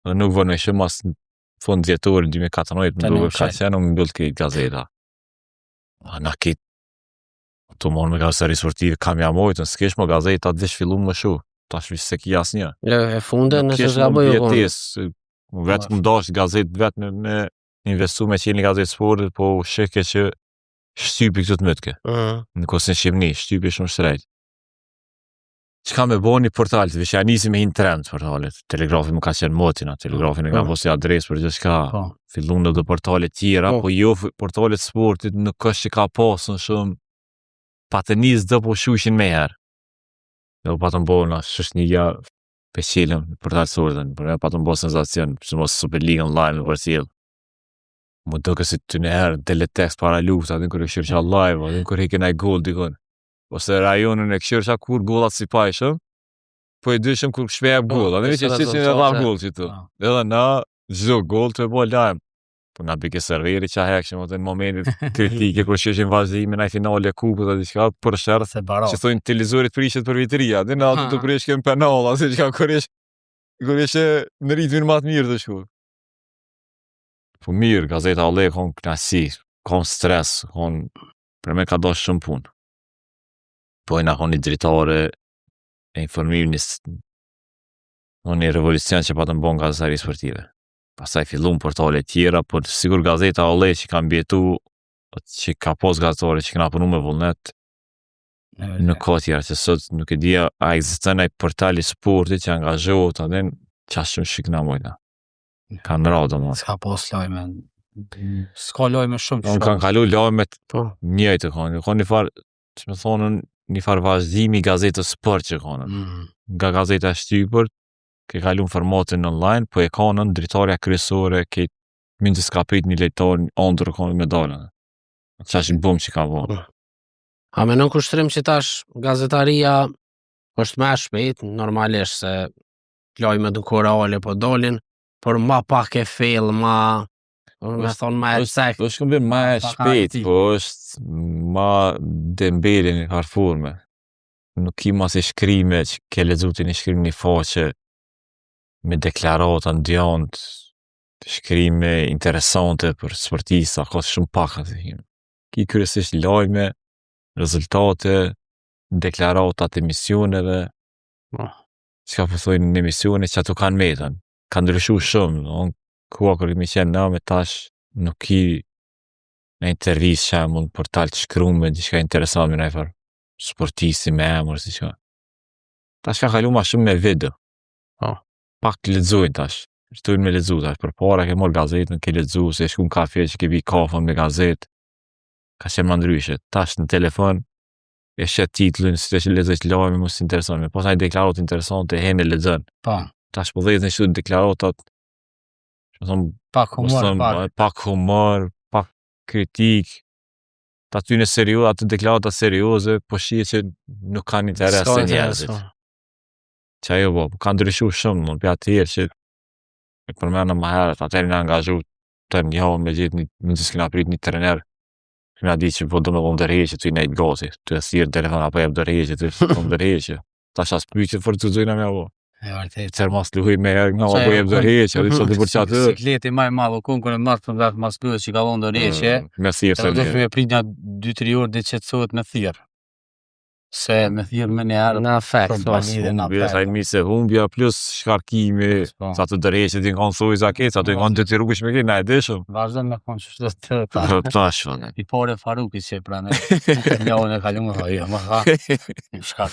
Speaker 3: Dhe nuk vërnë ishe mas në fund zjetori 2014, më duke kajsenë, më mbyllë këtë gazeta. Na kitë, të morë me gazetari sportive, kam jamojtën, s'kesh më gazeta, të vesh fillu më shu, tash vish se ki asë një.
Speaker 1: E funde nëse s'ka bëjë konë.
Speaker 3: Vetë më dash gazetë vetë me investu me qenë një gazetë sportit, po sheke që shtypi këtë të mëtke. Në kosin Shqipni, shtypi shumë shtrejt. Që ka me bo një portal, të vishja nisi me hinë trend portalet. Telegrafi më ka qenë motina, telegrafin e ka posi adres për gjithë shka. Fillun dhe portalet tjera, po jo portalet sportit nuk është që ka pasën shumë patënis dhe po shushin me herë. Dhe po patën bo në shëshnija peqilëm portal sportin, për e patën bo senzacion, që mos Super League online në përcil. Më duke si të në herë, teletext para luft, adin kër e këshirë qa live, adin kër heke naj gol dikon. Ose rajonën e këshirë qa kur golat si pajshëm, po e dyshëm kur shpejab gol, adin që që e dha gol që tu. Edhe na, gjdo gol të e bo lajmë. Po na bike serveri qa hekshëm, ose në momentit kritike, kur shëshim vazhdime në finale kupët dhe diqka, për shërë, që thojnë televizorit prishet për vitëria, adin atë të prish kem penal, ase që ka kur ishe në ritmin ma të mirë të shku. Po mirë, gazeta ole, kon knasi, kon stres, kon për me ka do shumë punë. Po e na kon një dritare e informim një revolucion që patën bon gazetari sportive. Pastaj fillun portale tjera, por sigur gazeta ole që kam bjetu, që ka pos gazetare që këna punu me vullnet, nuk ka tjera, që sot nuk e dhja a egzistën e portali sportit që angazhohet, adin qash shumë shikna mojna. Kanë rado ma.
Speaker 2: S'ka pos lajme, s'ka lajme shumë
Speaker 3: shumë. Kanë kalu lajme njëjtë kanë, kanë një farë, që me thonën, një farë vazhdimi gazetës sport që kanë. Nga gazeta shtypër, ke kalu në formatin online, po e kanë dritarja kryesore, ke mindë s'ka prit një lejtar, ndër kanë medalën. Qash në bum që ka vonë.
Speaker 1: A me në kushtrim që tash gazetaria është me shpejt, normalisht se lajme në korale po dolin, por ma pak e fail, me thonë ma e sek.
Speaker 3: Po është këmbim ma e shpejt, po është ma dembeli një karforme. Nuk ki mas e shkrime që ke lezutin i shkrime një faqe me deklarata në djant, shkrime interesante për sportista, ka shumë pak atë himë. Ki kërësisht lajme, rezultate, deklaratat e misioneve, që ka përthojnë në emisione që ato kanë metën. Kanë ndryshu shumë, kua kërë mi qenë na me tash nuk ki në intervjis që mund portal të shkrume, gjithka interesant me najfar sportisti me emër, si që. Tash ka kalu ma shumë me video. Pak të ledzojnë tash, shtojnë me ledzu tash, për para ke morë gazetën, ke ledzu, se shku në kafe që ke vi kafën me gazetë, ka qenë ma ndryshe. Tash në telefon, e shet titluin, si të që ledzojnë të lajme, mos interesant me, pas na i deklarot interesante, e hene ledzën. Tash po dhejtë në shtu deklaratat, pak humor, pak kritik, të aty në serioze, atë deklaratat serioze, po shije që nuk kanë interes të njerëzit. Që ajo bo, kanë ndryshu shumë, në pja tjerë që e përmena më herët, atëri në angazhu të njëhon me gjithë një që s'kina prit një trener, këna di që po do me vëmë dërheqe, të i nejtë gati, të e thirë në telefon, apo e më dërheqe, të e vëmë dërheqe. Ta shas pyjtë që fërë të zujna me avo. Qërë mas luhuj me herë, nga apo e më dërheqe, a di sot i për qatë.
Speaker 2: Sikleti maj madhë, konë kërë martë për vetë mas gëzë që ka vëmë dërheqe,
Speaker 3: me thirë të
Speaker 2: do shme prit një 2-3 orë dhe qëtësot me thirë. Se me thirë me njerë
Speaker 1: Në afekt,
Speaker 3: Sa mi se humbja plus shkarkimi, sa të dërheqet i kanë soi zaket, sa të kanë detyruar me këtë na e dishëm.
Speaker 2: Vazhdo me konë që shtë të
Speaker 3: Tash valla.
Speaker 2: I pore Faruki që pranë. Njëon e kalumë tha, jo, më tha. Shkat.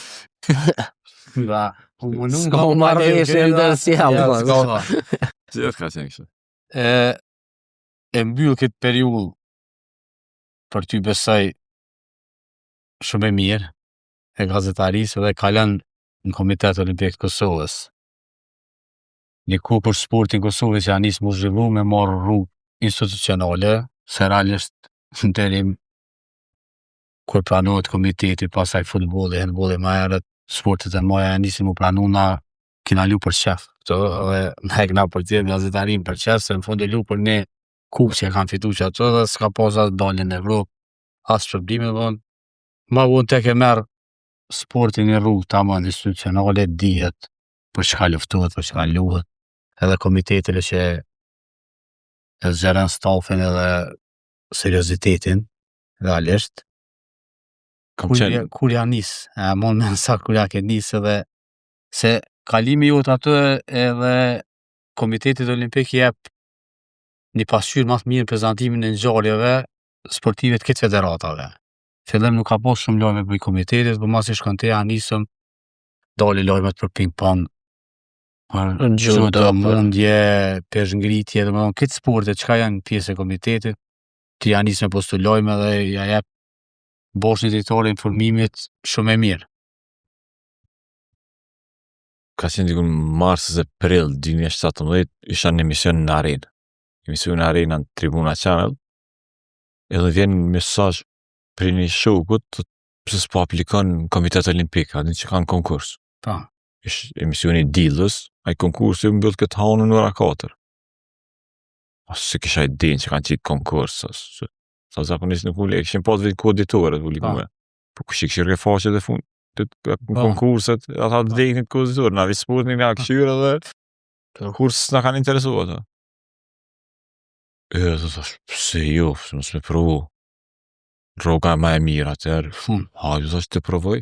Speaker 2: Nga,
Speaker 1: s'ka marrëveshje ndërsjellë.
Speaker 3: Gjithë ka qenë kështu.
Speaker 2: E mbyll këtë periudhë për ty besoj shumë e mirë e gazetarisë dhe kalon në Komitet Olimpik të Kosovës. Një ku për sportin Kosovës që anis më zhvillu me marrë rrugë institucionale, se realisht në terim kur pranohet komiteti, pasaj futbolli, handbolli më herët, sportet e maja nisin më pranu na kina lu për qef. Dhe na e kina për tjetë gazetarin për qef, se në fund e lu për ne kupë që e kanë fitu që ato dhe s'ka pas asë dalin në Evropë, asë probleme dhe ma vonë tek e merë sportin e rrugë ta më institucionale dihet për çka luftohet, për çka luhet, edhe komitetin që e zgjeron stafin edhe seriozitetin, realisht. Kur ja nis, e mon me nësa kur ja ke nis edhe se kalimi jot ato edhe Komitetit Olimpik jep një pasqyrë më të mirë prezantimin e ngjarjeve sportive të këtë federatave. Fillim nuk ka pas shumë lojme për komitetit, por masi shkon te anisëm dali lojmet për ping-pong, për judo, mundje, peshngritje, domethënë këtë sporte çka janë pjesë e komitetit, ti anis me postu lojme dhe ja jep boshni drejtori informimit shumë e mirë.
Speaker 3: Ka qenë diku mars e prill 2017 isha në emision në Arenë. Emision në Arenë në Tribuna Channel. Edhe vjen mesazh për një shokut pse s'po aplikon në Komitet Olimpik, atë që kanë konkurs.
Speaker 2: Po.
Speaker 3: Ish emisioni Dillës, ai konkursi mbyll këtë hanë në ora 4. Se kisha idenë që kanë qitë konkurs, sa zakonisht nuk ule, kishin pas vetë koditore të ulikume. Po kush i kishë faqet e fund të konkurset, ata të vdeknit koditore, na vispurtni nga këshyra dhe kurs na kanë interesuar ata. Të thash, pse jo, mos me provu. Rroga më e mirë atëherë. Hajde thash të provoj.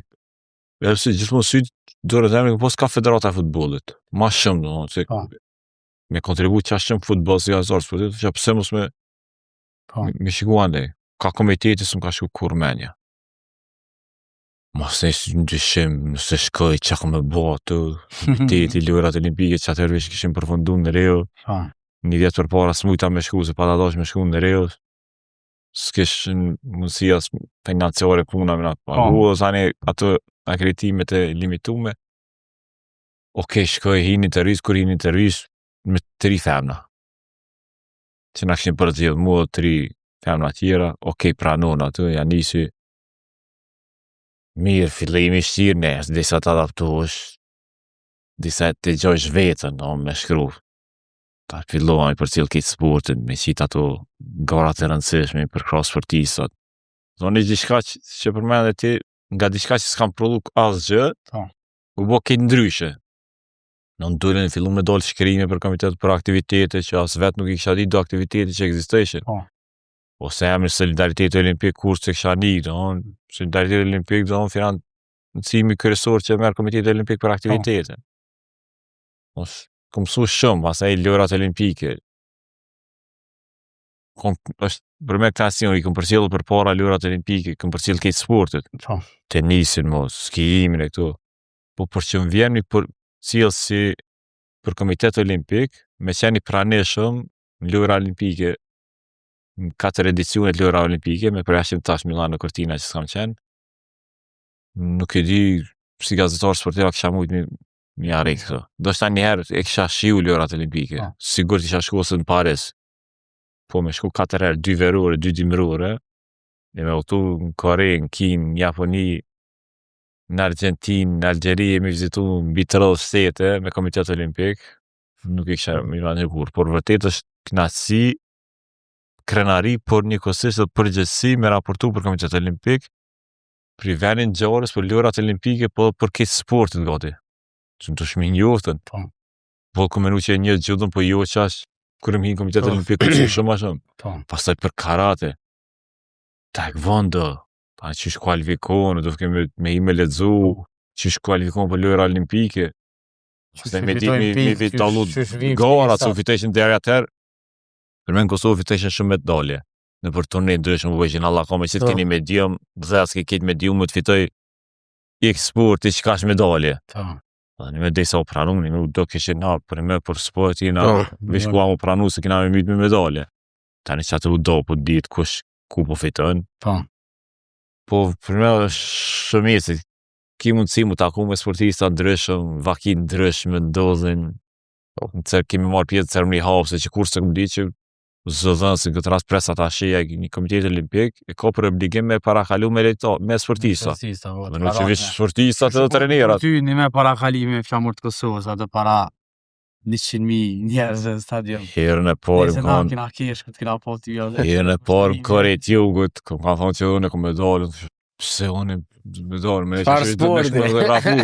Speaker 3: Edhe si gjithmonë syt dorë të emri pas ka federata e futbollit. Ma shumë domethënë se me kontribut që ashtë shumë futbol si gazar sportit, që pëse mos me shikuan dhe, ka komiteti së më ka shiku kur menja. Mos në dyshim, nëse shkoj që ka me bo atë, komiteti, lojrat olimpike, që atërve që kishim përfundu në Rio, një vjetë për para s'mujta me shku, se pa da dash me shku në Rio, s'kish mundësia financiare puna me nga pagu, zani atë akreditimet e limitume. Shkoj hini të rrisë, kur hini të rrisë, me 3 femna. Që na këshin përzidh mua 3 femna tjera, pranon atë, ja nisi. Mirë, fillimi shtirë, ne, disa të adaptohesh, disa të gjojsh vetën, me shkru. Ta fillohen për cilë këtë sportin, me qitë ato garat e rëndësishme për krahas sportisat. Zonë një diçka që përmendë ti, nga diçka që s'kam prodhu asgjë, u bo këtë ndryshe. Në ndullen fillu me dollë shkrimi për komitet për aktivitete që as vetë nuk i kisha ditë do aktivitete që egzisteshin. Ose emri Solidariteti Olimpik kurs që kisha ditë, Solidariteti Olimpik do financimi kryesor që merr Komiteti Olimpik për aktivitete. Kom mësu shumë, pastaj lojrat olimpike. Është për me këtë i kom përcjellë për para lojrat olimpike, kom përcjellë këtë sportet. Tenisin, skijimin e këtu. Po për që më vjen për cilë si për Komitet Olimpik, me qeni praneshëm në lojra olimpike, në 4 edicionet lojra olimpike, me përjashtim tash Milano Cortina që s'kam qenë, nuk e di si gazetar sportiva kisha mujtë një arrejt këto. Do shta njëherë e kisha shiu lojrat olimpike, sigur që isha shku ose në Paris, po me shku 4 herë, 2 verore, 2 dimrore, e me utu në Kore, në Kinë, në Japoni, në Argentinë, në Algjeri, me vizitu mbi 30 shtete me Komitet Olimpik, nuk i kisha mirë një kur, por vërtet është knaqësi, krenari, por një kosisht dhe përgjithësi me raportu për Komitet Olimpik, për i venin gjarës, për lojrat olimpike, po për këtë sportin gati, që në të shmi njoftën, po këmenu që e një gjudën, po jo qash, kërëm hinë Komitet Olimpik, që shumë a shumë, pastaj për karate, taekwondo, Pa qysh kualifikohen, do të kemi me i me lexu, qysh kualifikohen për lojra olimpike. Se me dallu gara që fiteshin deri atëherë. Për men Kosovë fiteshin shumë medalje. Në për turne ndryshme u vëjgjën Allah ka me që të keni medium, dhe as ke ketë medium më të fitoj X sport i qkash medalje. Në me desa u pranu, në me do këshin na, për me për sport i na, vish ku amu pranu se kina me mytë me medalje. Tani që atë u do, po ditë kush ku po fitën. Po për me shumë mirë, se ki mundësi mu taku me sportista ndryshëm, vakin ndryshme, ndodhin, kemi marrë pjesë të ceremonii hapëse që kur se këmë di që zëdhën se këtë rast presa ta shia një komitet olimpik e ka për obligim me parakalu me sportista. Dhe në që vish sportista të trenerat.
Speaker 2: Ty një me parakali me flamur të Kosovës, atë para 100.000 njerëz në stadion.
Speaker 3: Herën e parë më kanë Koret Jugut, kam thonë që unë e kom medalën, pse unë medalën, me
Speaker 1: Par sporti.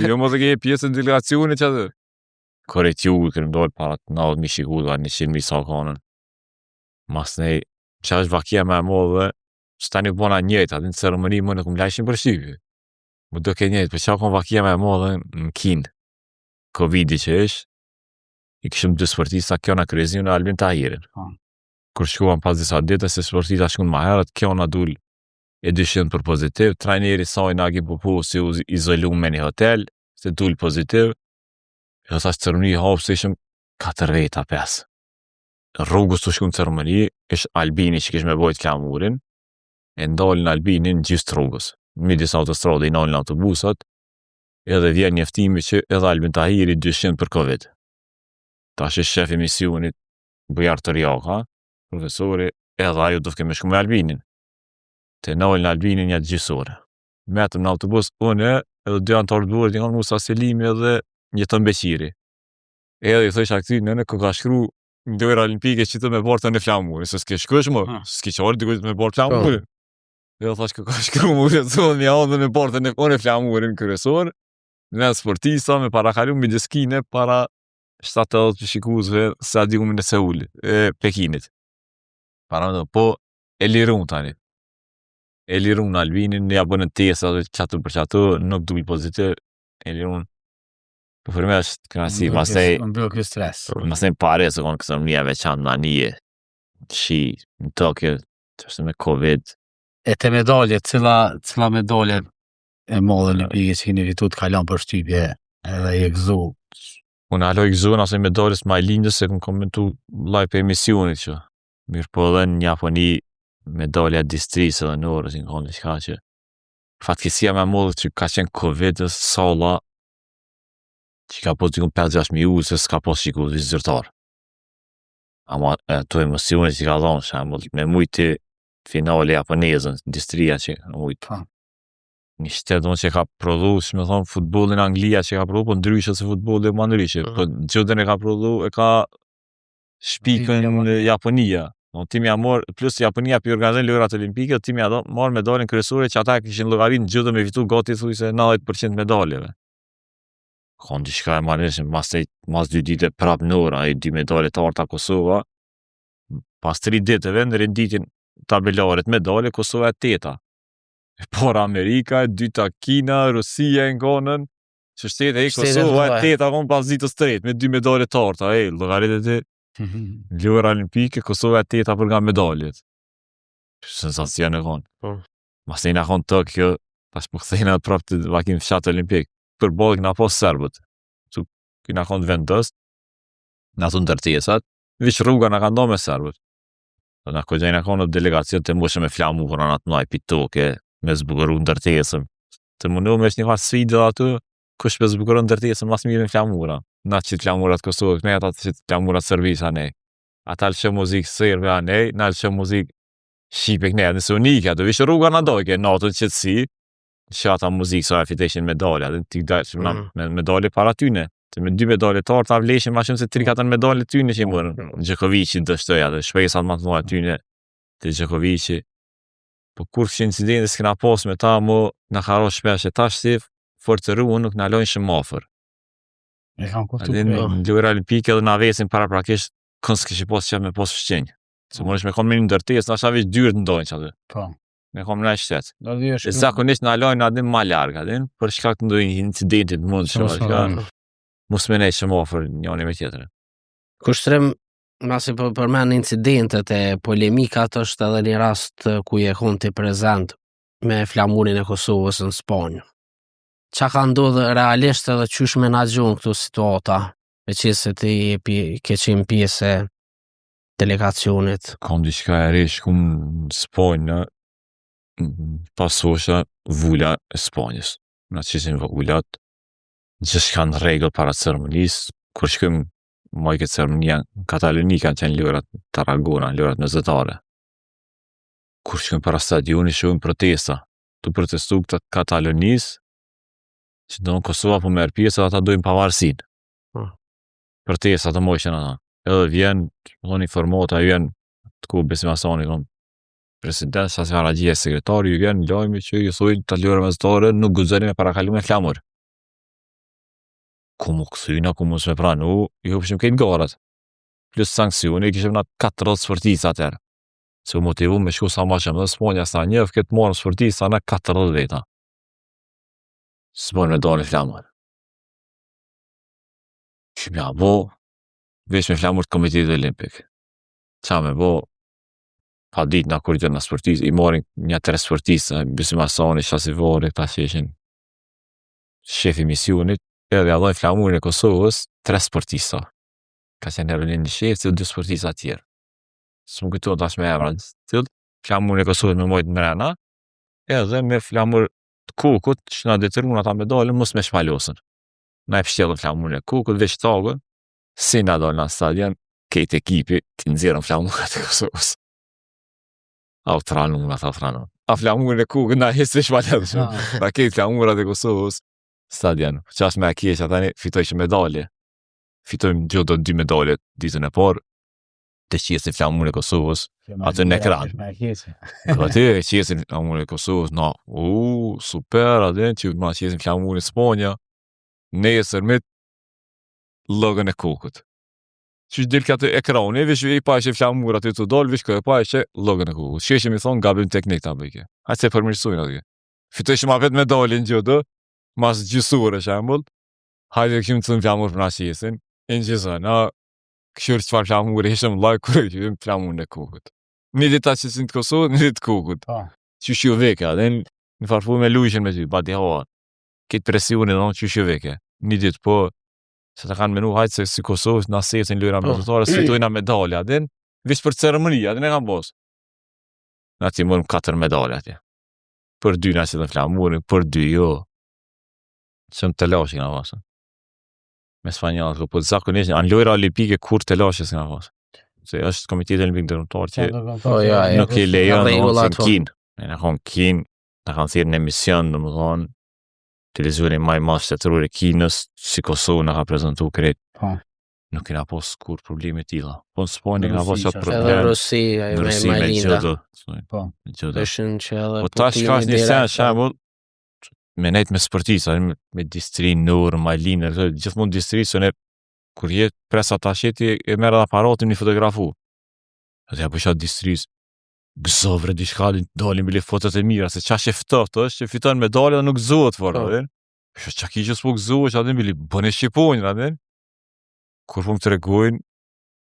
Speaker 3: Jo mos e ke pjesë në delegacionit që atë. Koret Jugut kërëm dojnë para 90.000 shikuta, 100.000 sa kanën. Mas nej, që është vakia me e modhe, që ta një bona njëjtë, atë në ceremoni më në këmë lajshin për shqipje. Më do ke njëjtë, për që akon vakia me e modhe në kinë. Covid-i që ishë, i këshëm 2 sportista, kjo në kryezim në Albin Tahirin. Kur shkuam pas disa dite, se sportista shkun ma herët, kjo në dul e dyshin për pozitiv, trajneri saj në agi popo si u izolu me një hotel, se dul pozitiv, e sa që ceremoni hapë se ishëm 4 veta 5. Rrugës të shkum ceremoni, ish Albini që kish me bojt flamurin, e ndalin Albinin gjysë rrugës. Midis autostrade i nalin autobusat, edhe vjen njeftimi që edhe Albin Tahiri 200 për Covid. Tash ish shef i misionit Bujar Tërjaka, profesori, edhe ajo do të keme shku me Albinin. Te nalin Albinin një gjysore. Metëm në autobus, une edhe 2 antarë duar, një Musa Selimi edhe një të Beqiri. Edhe i thësh akti, nëne kë ka shkru në dojra olimpike që të me bartë në flamurin, se s'ke shkush më, s'ke qarë dikujt me bartë flamurin. Edhe thash kë ka shkru më vjetëson një anë dhe me bartë në flamurin kërësor, në sportista me parakalu me gjeskine para 70 shikuzve stadiumin e Seulit, e Pekinit. Para më do, po e lirun tani. E lirun Albinin, ja bënën tesa dhe qatur për qatur, nuk duj pozitiv, e lirun. Po për me është kënaqësi, masej pare se konë kësë mija veçanë në nije, shi, në Tokyo, që është me Covid.
Speaker 2: E te medalje, cila medalje e modhe olimpike që keni fitu të kalon për shtypje edhe i gëzu?
Speaker 3: Unë alo i gëzu nëse medaljes ma i lindës se këmë komentu live për emisionit që mirë po edhe në Japoni medalja distrisë edhe në orës në konë në qka që fatkesia me modhe që ka qenë Covid-ës sala që ka posë dikun 5-6 u se s'ka posë qiku të vizërtar. Ama to emocionit që ka dhonë shambull, me mujti finale japonezën, distria që ka mujti. Një shtetë donë që ka prodhu, që me thonë, futbolin Anglia që ka prodhu, po ndryshë se futbolin më ndryshë. Po gjëdën e ka prodhu, e ka shpikën Japonia. Timi a morë, plus Japonia për organizën lojrat olimpike, timi a morë medalin kryesore që ata kishin llogarin gjëdën me fitu gati thuj se 90% medaljeve. Konë diçka e marrëshim, mas 2 dite prap në ora, e 2 medalje të arta Kosova, pas 3 diteve në renditin tabelaret medalje, Kosova e 8. E para Amerika, 2 Kina, Rusia e ngonën, që shtete e Kosova e 8 konë pas ditës 3, me 2 medalje të arta, llogarit e ti, lojra olimpike, Kosova e 8 për nga medaljet. Sensacion e konë. Mas e nga konë Tokyo, pas për këthejna prap të vakim fshatë olimpik. Për bolë këna posë serbët, që këna konë vendës, në atë ndërtesat, vish rruga në kanë do me serbët. Dhe në këgjaj në konë në delegacion të mëshë me flamu për në atë maj pitoke, me zbukëru ndërtesëm. Të mundu me është një farë sfidë dhe atë, kush me zbukëru ndërtesëm mas mirë në flamura. Na qitë flamurat Kosovë, këne ata qitë flamurat Serbisë anej. Ata lëshë muzikë serbe anej, na lëshë muzikë Shqipe këne, nësë unike, atë vish rruga në dojke, në atë qëtësi, që ata muzikë sa e fiteshin medalja, dhe t'i dajtë me medalje para tyne. Të me 2 medalje të arta vleshin ma shumë se 3-4 medalje tyne që i mërën. Gjekovici dështoja, dhe shpesat ma të mëja tyne të Gjekovici. Po kur që incidenti s'kena pas me ta, mo në karo shpesh e tash si forcëru, unë nuk në alojnë shumë afer. Në lojra olimpike edhe në avesin para prakisht, kënë s'keshi pas që me pas fëshqenjë. Se më nëshme konë me një ndërtes, në asha veç dyrët në dojnë që atë. Ne kom në shtet.
Speaker 2: Do vi është.
Speaker 3: Zakonisht na lajnë adin më larg, adin, për shkak të ndonjë incidenti të mundshëm, mos më nejë më afër njëri me tjetrin.
Speaker 1: Kushtrim, masi po përmend incidentet e polemikat, është edhe një rast ku je konti prezent me flamurin e Kosovës në Spanjë. Qa ka ndodhë realisht edhe qysh menaxhon këtu situata, me që se ti ke qenë pjesë e delegacionit?
Speaker 3: Kam diçka e re, shkum në Spanjë, pasosha vula e Spanjës. Na qisin vulat, gjithçka në rregull para ceremonisë, kur shkojmë më këtë ceremonia në Kataloni kanë qenë lojrat Tarragona, lojrat mesdhetare. Kur shkojmë para stadionit shohim protesta. Tu protestu këta Katalonisë, që do në Kosova po merr pjesë, ata dojnë pavarësinë. Protesta të mojshën ata. Edhe vjen, thonë informata, vjen të ku Besim Hasani, thonë president, Sasi Haragjia, sekretari, ju vjen lajmi që ju thojnë të lojra mesdhetare nuk guxoni me parakalu me flamur. Ku mu këthyna, ku mu s'me pranu, ju hupshim kejtë garat. Plus sanksioni, kishim na 40 sportista atër. Se u motivu me shku sa ma qëmë dhe Spanja sa njëf, këtë marëm sportista na 40 veta. S'bon me doni flamur. Që mja bo, veç me flamur të Komitetit Olimpik. Qa me bo, pa dit na kur gjëna sportista, i marim një 3 sportista, Besim Hasani, Shasivari, këta që ishin shefi misionit, edhe ja dojnë flamurin e Kosovës 3 sportista. Ka qenë Herolin një shef, të 2 sportista tjerë. Së më këtu tash me emra, tillë, flamurin e Kosovës me mojtë mrena, edhe me flamur të Kukut, që na detyruan ata me dalën, mos me shmalosën. Na e pështjellën flamurin e Kukut, veç tagën, si na dalën në stadion, kejt ekipi, të nxjerrën flamurat e Kosovës. A u tranun, ata tranun. A flamurin e Kukut, na hes veç shmalosën. Na kejt flamurat e Kosovës, stadion. Qash me keq atani fitojshë medalje. Fitojmë gjithë 2 medalje ditën e parë. Të qesin flamurin e Kosovës, atë në ekran. Atë qesin flamurin e Kosovës, na, super, atë që ma qesin flamurin e Spanja, nesër me logën e Kukut. Që del këtë ekrani, vish i pa ishe flamur aty të dal, vish këtë pa ishe logën e Kukut. Sheshim i thonë gabim teknik ta bëjke. A që përmirësujnë aty. Fitojshë ma vetë medaljen gjithë, mas gjysur e shembull, hajde këshim të në flamur për na qesin, e në gjithë, na, këshur qëfar flamur e ishëm laj, kërë që flamur në Kukut. Një ditë që si në të Kosovë, një ditë Kukut. Që shjo veke, dhe në farfu me lujshin me ty, bati hava. Këtë presionit, që shjo veke. Një ditë, po, se të kanë menu hajtë se si Kosovës, na sesin lojra mesdhetare, si tojna medalja, dhe vish për ceremonia, dhe ne kam bos. Na ti mërëm 4 medalja atje. Për 2 na që të flamurin, për 2 jo. Që më të lashin nga vasën. Me Spanjallë, po zakonisht anë lojra olimpike kur të lashës nga vasën. Se është Komiteti Olimpik Ndërkombëtar që nuk i lejon në kinë. Ne kanë kinë, na kanë thirrë në emision, domethënë televizioni më i madh shtetëror i Kinës, si Kosovë na ka prezantuar krejt. Nuk kena pas kur probleme tilla. Po në Spanjë kena pas atë problem.
Speaker 1: Edhe Rusi, ajo me linda.
Speaker 3: Po.
Speaker 1: Ishin që edhe
Speaker 3: po tash ka një sen shembull me nejt me sportista, me distri, Nur, Majlinë, gjithmonë distri, se ne, kur jetë presa ta sheti, e merë dhe aparatin një fotografu. Dhe ja përshat distris, gëzovre, diçka, dalin bile fotot e mira, se qa sheftot është, që fiton medalje dhe nuk gëzohet fort, adin. Qa ki që s'po gëzohet, që adin bile, bëne shqiponjën, adin. Kur po më të regojnë,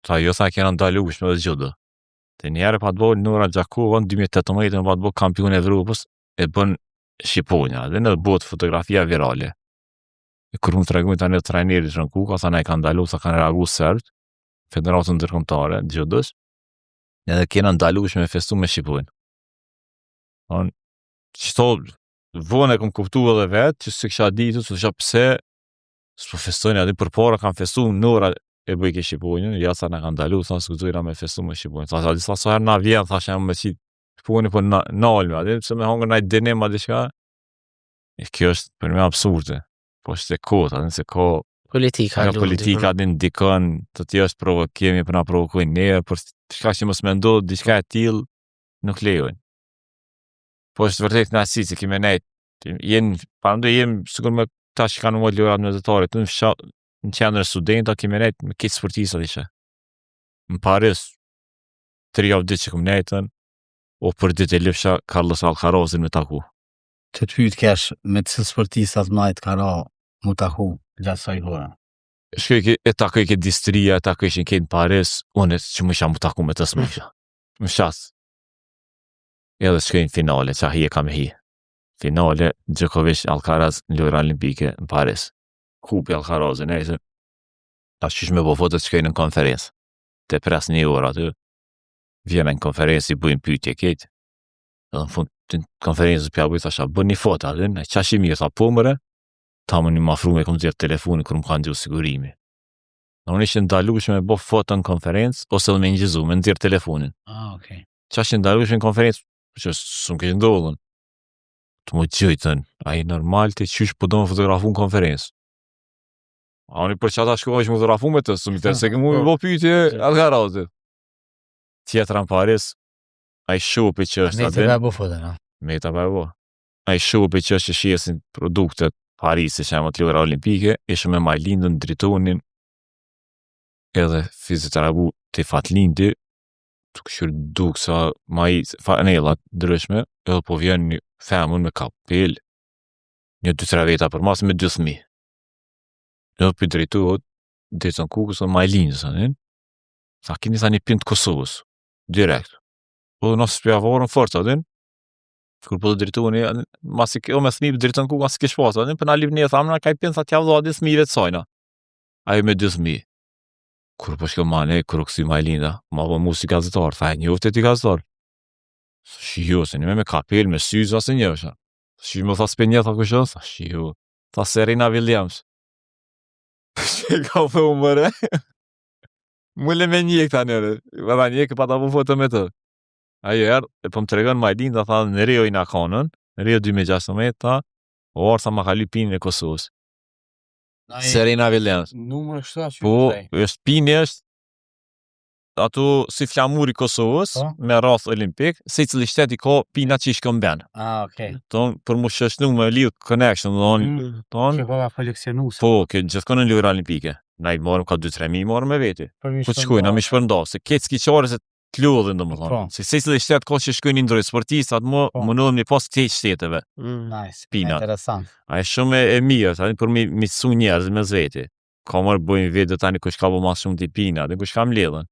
Speaker 3: ta jo sa kena ndalushme dhe gjithë. Dhe njerë pa të bëjnë Nora Gjakova, në 2018, pa të bëjnë kampion e Evropës, e bën Shqiponja, dhe në bëhet fotografia virale. E kur më të regojnë të një trajneri që në Kuka, sa ne kanë ndalu, sa kanë reagu sërt, Federatën Ndërkombëtare, gjithës, edhe kena ndalush me festu me Shqiponjë. Qëto, vone kom kuptu edhe vetë, që se kësha ditu, që kësha pse, s'po festojnë, edhe për para kanë festu Nora e bëjke Shqiponjën, ja sa ne kanë ndalu, sa s'kuzojra me festu me Shqiponjën. Sa disa sa herë na vjen, thashe me qitë, Shqiponjë po nalme, adin, pëse me hongër najtë denim a diçka, kjo është për me absurde, po është e kot, adin, se ka politika, adin, dikon, të tjo është provokimi, për na provokojnë ne, për shka që mos me ndodhë, diçka e tilë, nuk lejojnë. Po është vërtet në asi, se kime nejtë, parëndoj jem, sikur me ta që kanë mojtë lojrat mesdhetare, në qendrën e studenta, kime nejtë me kitë sportisat ishe. Në Paris, 3 javë ditë që këm nejtën, O për ditë e lëfsha Carlos Alcarazin me taku.
Speaker 2: Të pyet kesh me të cilë sportistat majt ka ra mu taku gjatë saj kohë.
Speaker 3: Shkoj e takoj ke distria, e takoj ishin këtë në Paris, unë që më isha mu taku me të smysha. Më shas. Edhe shkoj në finale, qa hi e ka me hi. Finale, Djokovic Alcaraz në lojra olimpike në Paris. Kupi Alcarazin, e se. Ta shish me po fotot shkoj në konferencë. Te pres një orë aty. Vjena në konferencë i bujnë pyetje këtë. Edhe në fund të konferencës pja bujë thasha, bën një foto aty, e qash i mirë, tha po mëre. Ta më një mafru me kom zirë telefonin kër më kanë gjuhë sigurimi. Në unë ishë ndalushme me bo foto në konferencë, ose dhe me njëzu, me nëzirë telefonin.
Speaker 2: Okay.
Speaker 3: Qa ishë ndalushme në konferencë, që së më kështë ndollën. Të më gjëjtën, a i normal të qysh po do më fotografu në konferencë. A unë i për qata shko ishë më fotografu me të, së më tërë se këmu i bo pyjtje Alcarazit. Tjetra në Paris, a i shupi që është
Speaker 2: adin. Me të bo foto, no?
Speaker 3: Me të bo. A i shupi që është që shiesin produktet Parisi që e më të lojra olimpike, ishë me Majlindën, dritonin, edhe fizioterapu të Fatlindi, të këshur duk sa fanelat ndryshme, edhe po vjen një femën me kapel, një 2-3 veta për masë me 2.000. Edhe për drejtuot, dritën kukës o Majlindës, sa kini sa një pint Kosovës, direkt. Po nësë shpjavarën fort, kur po të drejtuani, masi o me thmi drejton ku masi kish pas, për na lip një thamna ka i pin sa t'ja vëlla 10.000 të sajna. Ai me 2.000. Kur po shko mane, kur u kthy Majlinda, ma po mu si gazetar, tha e njofte ti gazetar. Shiju, se një me kapel, me syz, ase njësha. Shiju më tha spenjet, tha kusho, tha shiju. Tha Serena Williams. Që ka për umëre? Mule me njek ta njëre. Vada njek, pa ta po foto me të. Ajo erë, e po më të regon Majlinda, tha në Rio i nakonën, në Rio 2016, tha, o orë sa ma ka lypinin e Kosovës. Serena Williams.
Speaker 2: Numër është ta që
Speaker 3: po, është pini është, ato si flamuri Kosovës, me rath olimpik, se i cili shteti ka pina që i shkëm ben.
Speaker 2: Okay.
Speaker 3: Ton, për mu shëshnu me lidh connection, ton,
Speaker 2: që ka koleksionu se.
Speaker 3: Po, gjithkon në lojra olimpike. Na i morëm ka 2-3 morëm me veti. Po të shkojnë, na mi shpërnda, se ketë s'ki se të lodhin do më thonë. Se se cili shtetë ka që shkojnë ndrojë sportistat, më nëllëm një pas këtej shteteve.
Speaker 2: Nice,
Speaker 3: Pina.
Speaker 2: Interesant. A
Speaker 3: e shumë e mirë, tani për mi su njerëz me zveti. Ka mërë bojnë vetë tani kush ka bo mas shumë t'i pina, dhe kush ka mledhen.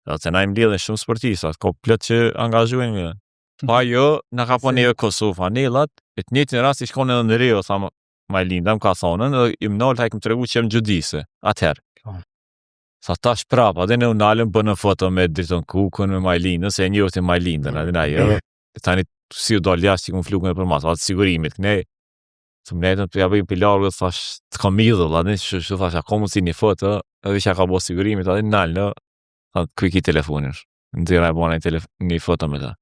Speaker 3: Dhe se na i mledhen shumë sportistat, ka plët që angazhujnë me. Pa jo, në ka po neve Kosovë anelat, e të njëtë në rast i shkone edhe në Rio, tha Majlinda, më ka thonën, edhe i më nalë ta i këmë të regu që jem gjudise, atëherë. Sa tash prapa, dhe në unalëm bënë në foto me driton kukën, me Majlindën, se e një është i Majlindën, edhe na jo. Tani si u dalë jashtë që këmë flukën e për masë, atë sigurimit, këne, të më netën të jabëjmë pilarë, thash, të kam idhull, adin, që thash, ako mund si një foto, edhe që ka bo sigurimit, adin nalë, në kujki telefonin, në dzira e bona një foto me ta.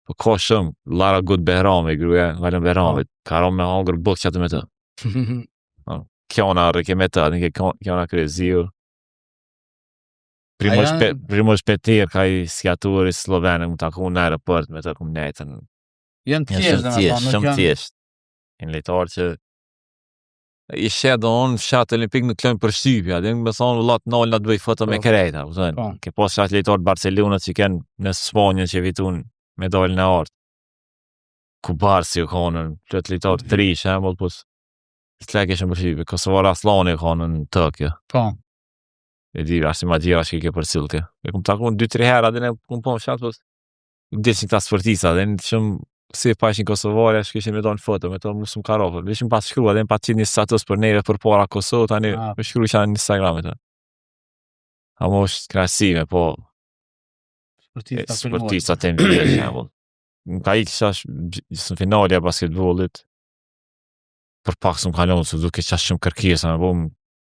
Speaker 3: Po ka shumë, Lara Gut Behrami, gruja, Valën Behrami, ka ro me hangër bëk qatë me ta. Kjona rëke me ta, kjona krezio. Primož Petir, ka i skjaturi Slovenë, më taku në aeroport, me të kumë nejtën.
Speaker 2: Jënë tjesht,
Speaker 3: shumë tjesht. Në lejtarë që i shetë onë fshatë olimpik në klënë për shtypja, dhe me thonë vëllat nalë në të bëj foto me krejta. Ke pas shatë lejtarë Barcelonët që kenë në Spanjën që vitun medalën e artë. Kubarsi u konën, plët lejtarë 3 shembol, pues të leke shumë për shtypja. Kosovar Aslani u konën në Tokyo. E di, ashtë ma gjira që i ke për cilke. E këmë taku në 2-3 herë, adin e këmë po më shatë, pues dishin këta sportisa, adin shumë si pa ishin Kosovari, ashtë kishin me do në foto, me to musë më karofër. Vishim pas shkru, adin pa qitë një status për neve për para Kosovë, tani me shkru isha në Instagram e ta. A mo është krasime, po sportisa të mbire, shembol. Më ka i kisha në finalja basketbolit, për pak së më kalonë, se duke qa shumë kërkesa,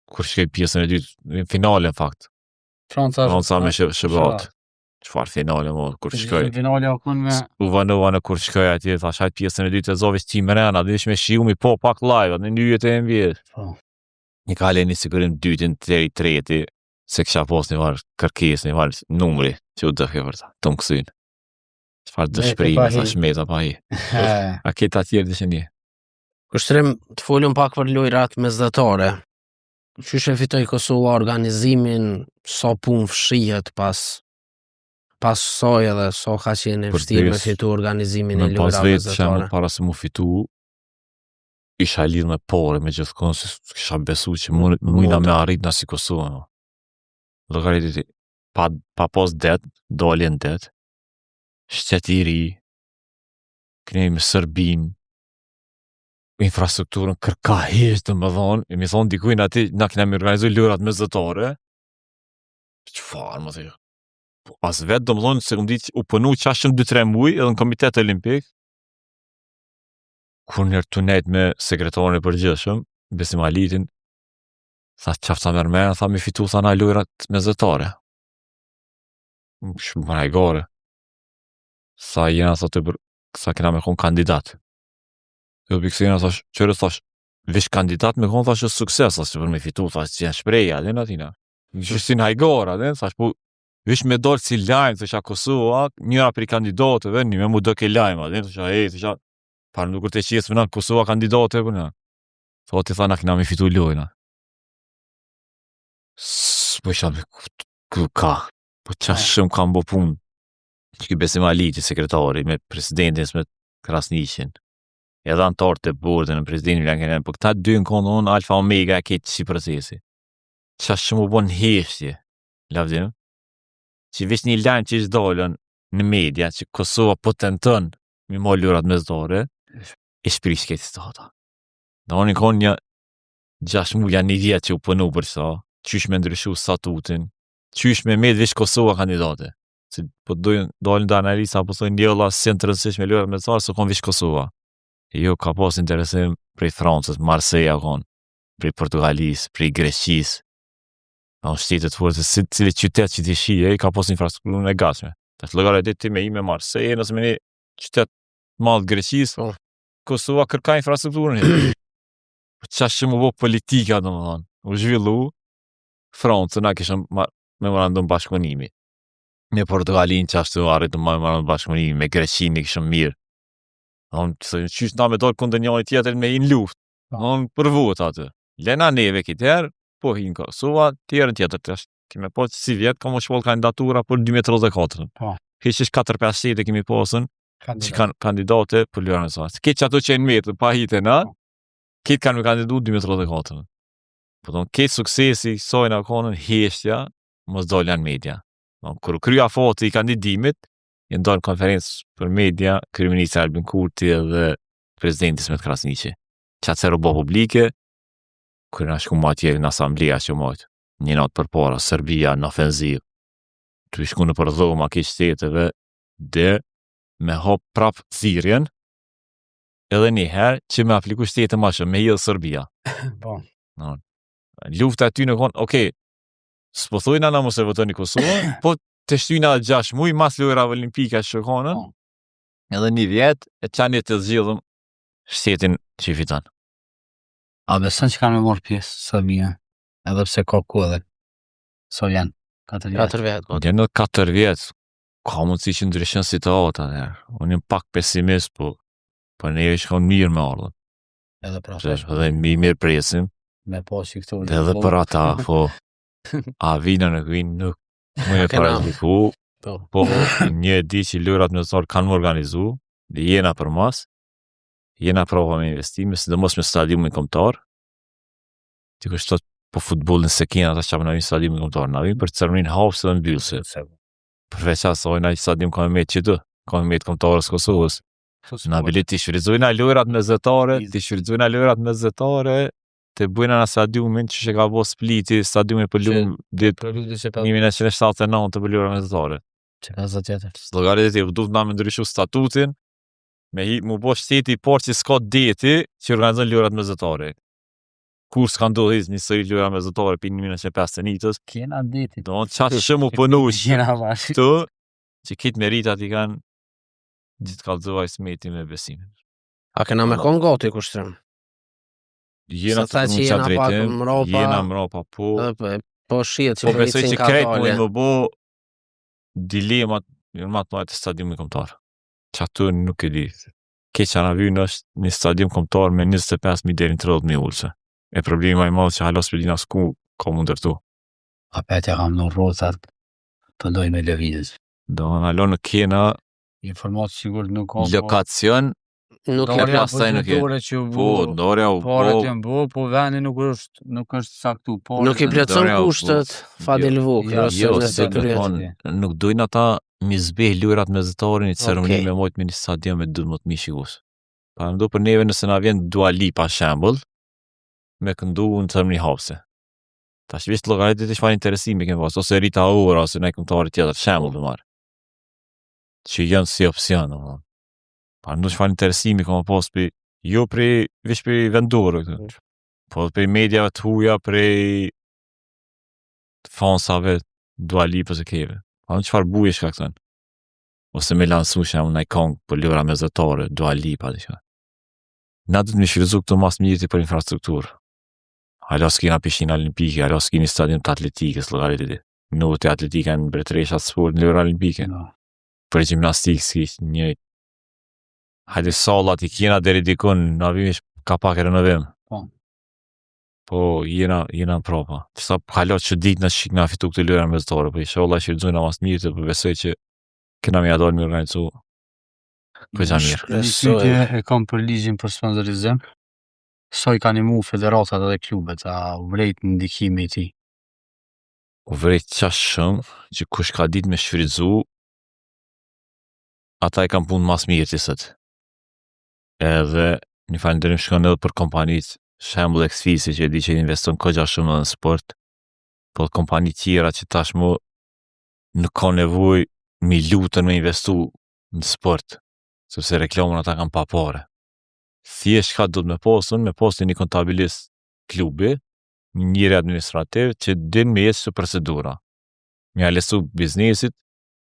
Speaker 3: kur shkej pjesën e dytë, në finale, në fakt. Franca me Shëbat. Qfar finale, kur shkoj.
Speaker 2: Finale o kun me...
Speaker 3: U vanova në kur shkoj atje, tha shajt pjesën e dytë e zovis ti mrena, dhe ish me shiu mi po pak live, në njëjët e NBA. Një ka le një sigurim dytin, treti, se kësha pos një varë kërkes, një varë numri, që u dëfje për ta, të më kësyn. Qfar dëshprime, tha shmeta pa hi. A këtë atjerë dhe që një.
Speaker 1: Kushtrim të folëm pak për lojrat mesdhetare. Qysh e fitoj Kosova organizimin, sa pun fshihet pas pas soj edhe so ka qenë
Speaker 3: Për
Speaker 1: vështirë me
Speaker 3: des-
Speaker 1: fitu organizimin e
Speaker 3: Me pas
Speaker 1: lojrave
Speaker 3: vetë që
Speaker 1: zotore.
Speaker 3: para se mu fitu, isha lidh me pore me gjithkohë se kisha besu që mujna me arrit na si Kosova. No. Llogariteti pa pas det, dalin det, shteti i ri, kënej me Serbin, infrastrukturën kërkahisht të më thonë, e mi thonë dikujnë ati, na kena me organizu lërat mesdhetare, qëfar më thejë? As vetë do më thonë se këmë ditë u pënu qashëm 2-3 muj edhe në komitet olimpik, kur njërë të nejtë me sekretarin e përgjithshëm, Besim Alitin, tha qafta mërmena, tha mi fitu tha na lojrat mesdhetare. Shumë më najgore. Sa jena thotë për sa kena me konë kandidat. Jo pikësina thash, qërë thash, vish kandidat me konë thash sukses, thash për me fitu, thash që janë shpreja, dhe në atina. Qështin hajgora, dhe thash, po vish me dorë si lajmë, thash a Kosova, njëra për i kandidatëve, një me mu do ke lajmë, dhe thash, parë nuk të qjesë vëna Kosova kandidatëve, për në. Thot i tha na kena me fitu lojna. Po isha me ka, po qashëm kam bo punë. Që ki Besim Aliti, sekretari, me presidentin, me Krasniqin, edhe antarë të bordën në presidentin Blankenën, po këta dy në konë unë alfa omega e ketë si procesi. Qa shumë u bon heshtje, lavdim, që vish një lajmë që ishtë dollën në media, që Kosova po të nëtën mi mo lurat mesdore, i shprish këtë stata. Në unë në konë një 6 muja një vjetë që u pënu për sa, qysh me ndryshu statutin, qysh me med vish Kosova kandidate. Se po dojnë dalin dhe analisa, po thojnë njëlla se në të rëndësish me lurat mesdore, se konë vish Kosova. E jo, ka pas interesim prej Francës, Marseja konë, prej Portugalisë, prej Greqisë, në shtetet fortë, si cili qytet që t'i shije, ka pas infrastrukturën e gatshme. Ta të logare ti me i me Marseje, nëse me një qytet madhë Greqisë, Kosova kërka infrastrukturën. Qa shumë u bo politika, do më thonë, u zhvillu, Francë, na kishëm memorandum bashkëpunimi. Me Portugalin që ashtu arrit në memorandum bashkëpunimi, me Greqin i kishëm mirë. Qysh na me dojë kundër njëri tjetër me i në luft. Për vot atë. Lena neve këtë herë, po hinë Kosova, tjerën tjetër të është. Kime po që si vjetë, ka më shpol kandidatura për 2034. Hiqish 4-5 shtete kemi posën, që kanë kandidate për lërën e sasë. Këtë që ato që e në metë, pa hitë e na, këtë kanë me kandidu 2034. Po tonë, këtë suksesi, sojnë akonën, heshtja, mos dole janë media. Kër krya fotë i kandidimit, jenë dorë konferencë për media, kryeministri Albin Kurti dhe presidenti Smet Krasniqi. Qatë se robo publike, kërë në shku ma tjeri në asambleja që mojtë, një natë për para, Serbia në ofenziv, të i shku në për dhoma këtë shteteve, dhe me hop prap thirjen, edhe njëherë që me apliku shtete ma shumë, me hidhë Serbia. Lufta ty në konë, okej, s'po thujna na mos e votoni Kosovë, po të shtyna 6 muj, mas lojrave olimpika që shkonën, edhe një vjetë, e qani të zgjidhëm shtetin që i fitan.
Speaker 2: A beson që kanë me morë pjesë Serbia, edhe pse ka ku edhe, so janë 4 vjetë.
Speaker 1: 4 vjetë.
Speaker 3: Janë 4 vjetë, ka mundësi që ndryshën situata dhe, unë jam pak pesimist, po ne e shkon mirë me ardhën.
Speaker 2: Edhe pra,
Speaker 3: Edhe mi mirë presim,
Speaker 2: me posi këtu.
Speaker 3: dhe edhe për ata, po, a vina në vinë nuk më e paraliku, po një di që lojrat mesdhetare kanë më organizu, dhe jena për mas, jena prova me investime, sidomos me stadiumin kombëtar. Ti kështot po futbollin se kena ata që në stadiumin kombëtar, na vin për ceremonin hapse dhe mbyllse. Përveç asaj na stadium ka me që të, ka me kombëtarës Kosovës. Na bile ti shfrytëzojna lojrat mesdhetare, të bujna në stadiumin që ka bo Spliti, stadiumin për lumë ditë 1979 të për lojrat mesdhetare.
Speaker 2: Që ka zë tjetër.
Speaker 3: Llogarit e duhet na me ndryshu statutin, mu bo shteti i parë që s'ka deti që organizon lojrat mesdhetare. Kur s'ka ndodhur një seri lojra mesdhetare për 1951-tës.
Speaker 2: Kena deti.
Speaker 3: Do në qatë shumë u pënush
Speaker 2: Kena vash.
Speaker 3: këtu, që kitë meritat i kanë gjithë kalëzëvaj Smeti me besimin.
Speaker 1: A kena me konë goti kushtrim?
Speaker 3: Jena
Speaker 1: Sa tha që jena pak mropa,
Speaker 3: jena mropa, po
Speaker 1: po shihet që
Speaker 3: po besoj që
Speaker 1: ka
Speaker 3: krejt mu
Speaker 1: dalje.
Speaker 3: i më bo dilemat në matë majtë stadiumi kombëtar. Që atë nuk e di. Ke që ana vynë është një stadium kombëtar me 25.000 deri në 30.000 ullëse. E problemi ma i madhë që halos Spilina s'ku ka më ndërtu.
Speaker 2: A petja kam në rotat, të dojnë me lëvizës.
Speaker 3: Do në alo në kena
Speaker 2: Informatë sigur nuk ka.
Speaker 3: lokacion,
Speaker 1: Nuk e
Speaker 2: Ndarja
Speaker 3: pastaj nuk e-
Speaker 2: budgetore që
Speaker 3: po, ndarja u
Speaker 2: parat
Speaker 3: po,
Speaker 2: janë bo, po veni nuk është saktu.
Speaker 1: nuk i plotson
Speaker 3: ndarja,
Speaker 1: kushtet Fadil Vukri
Speaker 2: Ja,
Speaker 1: ose
Speaker 3: jo,
Speaker 1: nëse
Speaker 3: se me
Speaker 1: kryet.
Speaker 3: thonë, nuk dojnë ata mi zbeh lujrat me zëtarin i ceremoni
Speaker 1: Okej.
Speaker 3: me mojt me një stadion me 12.000 shikus. Pa ndo për neve nëse na vjen Dua Lipa shembull, me këndu në ceremoni hapse. Tash veç llogaritë të çfarë interesimi kemi pas, ose Rita Ora ose ndaj këngëtari tjetër shembull të marr. Që janë si opsion, domethënë. Pa ndo çfarë interesimi kemi pas për jo për veç për vendorë këtë. Po për mediave të huaja, për fansave Dua Lipa se keve. Pa ndo çfarë buje shka këtën. Ose me lansu shembull ndaj këngë për lëra mesatare, Dua Lipa diçka. Na do të më shfrytëzu këtu mas mirë për infrastrukturë. Alo s'kina pishinë olimpike, alo s'kini stadion të atletikës, llogaritë ti. Nuk të atletika në Bretresha sport në lojra olimpike. Për gjimnastikë s'kish një. Hajde sallat i kina deri dikun, na vimish ka pak renovim. Po jena në propa. Sa halo që ditë në shik na fitu këtë lojra mesatare, po inshallah shfrytëzojna mas mirë, po besoj që kena me jadon me organizu. Po që mirë.
Speaker 2: Një pyetje e kam për ligjin për sponsorizim. Sa i kanë imu federatat edhe klubet, a vrejt në ndikimi i tij?
Speaker 3: U vrejt qash shumë që kush ka ditë me shfrytëzu, ata e kam punë mas mirë të sët. Edhe një falënderim shkon edhe për kompanitë, shembull Xfisi që e di që investon kogja shumë në sport, po kompani tjera që tashmë nuk ka nevojë mi lutën me investu në sport, sepse reklamën ata kanë pa pare. Thjesht ka do të me posën një kontabilist klubi, njëri administrativ që din me jetë së procedura. Me alesu biznesit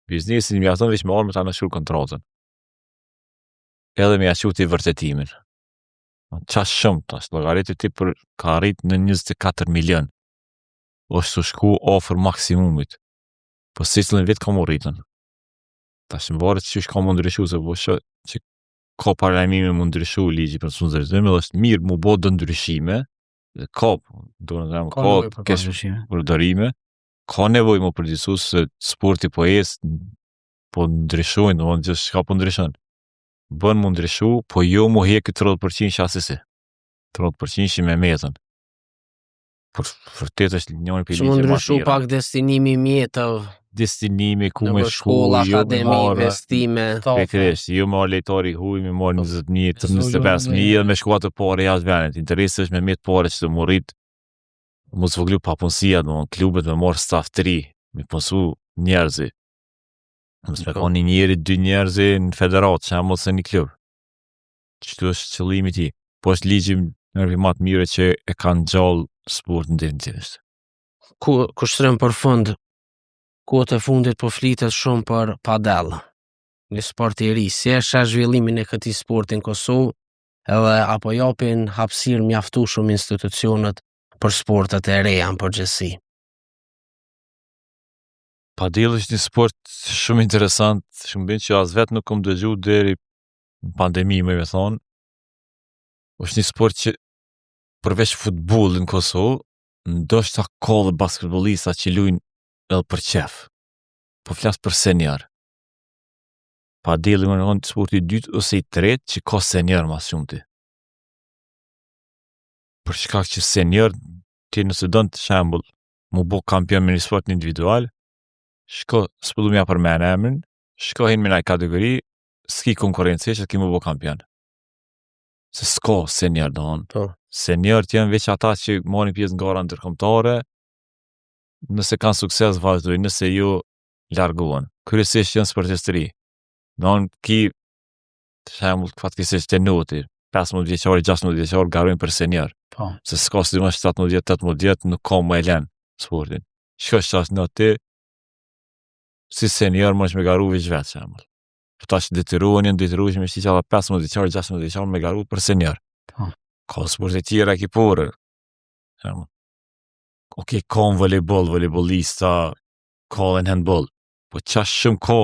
Speaker 3: me aton veç me orë me ta në shurë kontratën. Edhe me aqut i vërtetimin. Qash shumë tash, llogaritë ti për ka arrit në 24 milion. është të shku ofër maksimumit. Po si cilën vit ka më rritën. Tash më varet që ka më ndryshu, se po shë që ka paralajmime më ndryshu ligji për sponsorizim, edhe është mirë mu bo dë ndryshime, dhe ka kesh përdorime, ka nevoj më përgjithsu se sporti po po ndryshojnë, do në gjithë shka po ndryshon. Bën më ndryshu, po jo mu hekë 30% që asisi. 30% që me metën. Por vërtet është njëri për
Speaker 1: Që më ndryshu pak destinimi mjetëv,
Speaker 3: destinimi ku me
Speaker 1: në
Speaker 3: shku,
Speaker 1: shkolla,
Speaker 3: jo me
Speaker 1: akademi,
Speaker 3: marrë,
Speaker 1: investime.
Speaker 3: pikërisht, jo me lejtari huj, me marrë 20.000, 25.000 dhe me shku atë pare jashtë venit. Interesi është me met pare që të më rrit, mu zvoglu pa punësia, në klubet me marrë staf 3, me punësu njerëzi. Mësë me ka një njeri, 2 njerëzi në federat, që amë se një klub. Qëtu është qëllimi ti. Po është ligjim në matë mire që e kanë gjallë sport në definitivist.
Speaker 1: Kushtrim për fund, kohët e fundit po flitet shumë për padel, një sport i ri. Si e sheh zhvillimin e këtij sporti në Kosovë, edhe apo japin hapësirë mjaftueshëm institucionet për sportet e reja në përgjithësi?
Speaker 3: Padel është një sport shumë interesant, shumë bin që as vetë nuk kom dëgju deri në pandemi, me thonë. është një sport që përveç futboll në Kosovë, ndoshta ka dhe basketbolista që luajnë edhe për qef. Po flas për senior. Padeli më në sporti i dytë ose i tretë që ka senior mas shumëti. Për shkak që senior, ti nëse don të shembull, mu bo kampion me një sport individual, shko, s'pëllu mja për mene emrin, shko hin me një kategori, s'ki konkurenci që t'ki mu bo kampion. Se s'ka senior, do në. Senior t'jen veç ata që marrin pjesë në gara ndërkombëtare, nëse kanë sukses vazhdojnë, nëse jo largohen. Kryesisht janë sportistëri. Do në ki, të shembull, fatkeqësisht tenoti, 15 vjeçari, 16 vjeçari garojnë për senior. Se s'ka si më 17-18, nuk ka më e lën sportin. Shko qash në ti, si senior më është me garu veç vetë, shembull. Tash detyrohen me shti qata 15 vjeçari, 16 vjeçari me garu për senior. Ka sporte tjera ekipore. Okej, ka në volejbol, volejbolista, ka dhe në handball. Po qash shumë ka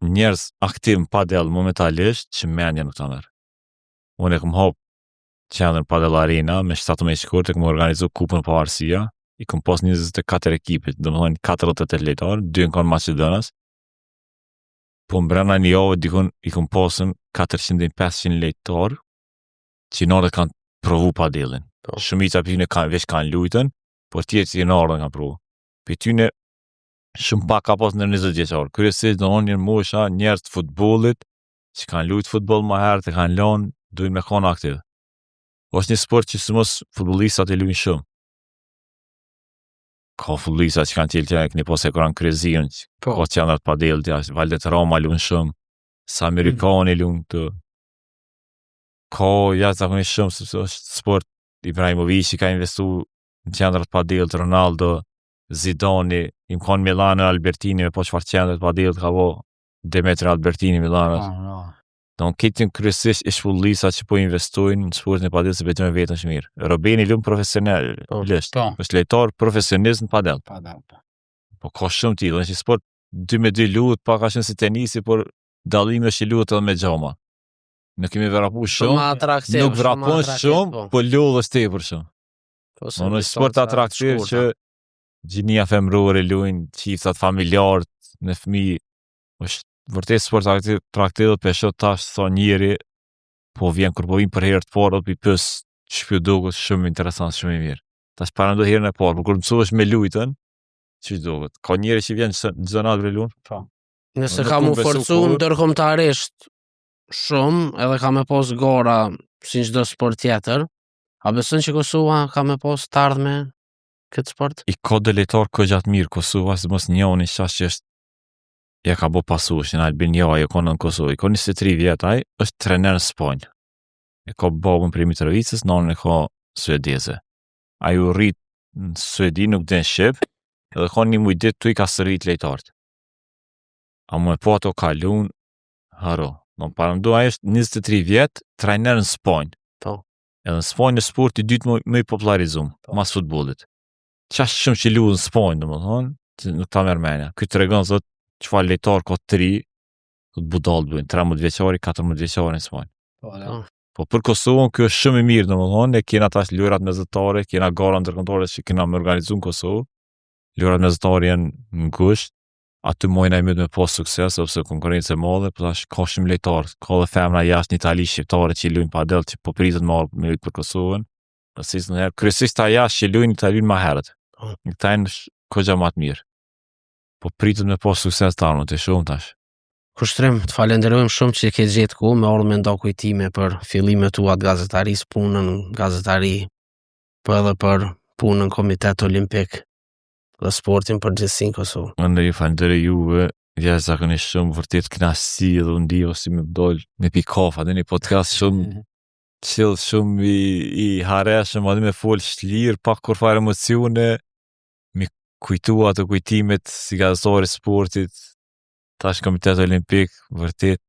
Speaker 3: njerëz aktiv në padel momentalisht që menja nuk të nërë. Unë e këm hop qendrën Padel Arena me 17 shkurt, e këm organizu kupën pavarësia, i kom pas 24 ekipit, domethënë 48 lojtarë, 2 kanë Maqedonas. Po mbrana një javë dikon i kom pasën 400-500 lojtarë që në kanë provu padellin. Shumica për tyne veç kanë lujtën, por tjerë që në kanë provu. Për tyne shumë pak ka pas në 20 vjeçar. Kryesisht domethënë një mosha njerëz të futbollit që kanë lujt futboll më herët e kanë lënë, duhen me qenë aktiv. Është një sport që sëmos futbollistat e luajnë shumë. Ka futbollistat që kanë qelë këni pas e kanë Krezin, ka qendrat padellit, Valdet Rama luajnë shumë, sa amerikanë luajnë të. Ka jashtëzakonisht shumë sepse është sport. Ibrahimovic ka investu në qendrat padellit, Ronaldo, Zidane, im kanë Milano, Albertini, me po çfarë qendrat padellit ka vo Demetri Albertini Milano. Don kitën kryesisht ish futbollistat që po investojnë në sportin e padellit se bëjnë vetëm shumë mirë. Robeni luan profesional, është lojtar profesionist në padell. Po ka shumë tillë, është një sport 2-2 luhet, pak a shumë si tenisi, por dallimi është i luhet edhe me xhama. Nuk kemi vrapu shumë, nuk vrapon shumë, po lodhës tepër shumë. Në sport atraktiv që gjinia femrore luajnë, çiftat familjarë me fëmijë, është vërtet sport atraktiv për shoh tash sa njëri po vjen kur po vin për herë të parë apo i pys ç'pjo duket shumë interesant, shumë i mirë. Tash para ndo herën e parë, por kur mësohesh me lujtën, ç'i duket. Ka njëri që vjen në zonat për luan. Po.
Speaker 1: Nëse ka mu forcu ndërkombëtarisht shumë, edhe ka me pas gara si çdo sport tjetër, a beson që Kosova ka me pas të ardhme këtë sport?
Speaker 3: I ka deletar ko gjatë mirë Kosova, se mos njëoni qash që është ja ka bo pasush në Albania, e konë në Kosovë, i ka 23 vjetaj, është trener në Spanjë. E ka babën për Mitrovicës, nanën e ka suedeze. A ju rrit në Suedi, nuk den Shqip, edhe ka një mujdit të i ka sërit lejtartë. A mu e po ato kalun, haro. Në parëndu, a është 23 vjetë, trener në Spanjë. Edhe në Spanjë në sport i dytë më i popularizum, mas futbolit. Qash shumë që lu në Spanjë, në më thonë, nuk ta mërmenja. Këtë të regonë, zot, çfarë lejtar ka 3 budall duhen 13 vjeçari, 14 vjeçari në Spanjë. Po për Kosovën kjo është shumë i mirë, domethënë, ne kena tash lojrat mesdhetare, kena gara ndërkombëtare që kena me organizu në Kosovë. Lojrat mesdhetare janë në gusht, aty mojna me pas sukses ose konkurrencë e madhe, po tash ka shumë lojtar, ka edhe femra jashtë në Itali shqiptare që luajnë padel që po pritet me ardhmë për Kosovën. Pasi në herë kryesisht ata jashtë që luajnë Italinë më herët. Këta janë kogja më të mirë. Po pritet me pas sukses tani të shumë tash.
Speaker 1: Kushtrim, të falenderojmë shumë që ke gjetë ku me ardhmë me ndo kujtime për fillimet tua të gazetarisë, punën gazetari, po edhe për punën Komitet Olimpik dhe sportin për gjithësinë Kosovë.
Speaker 3: Unë ju falenderoj juve, jashtëzakonisht shumë vërtet kënaqësi dhe u ndjeva si më dol me pikafa, dhe një podcast shumë chill, shumë i hareshëm, edhe me fol shlir, pak kur fare emocione, mi kujtua të kujtimet si gazetari sportit, tash Komiteti Olimpik, vërtet,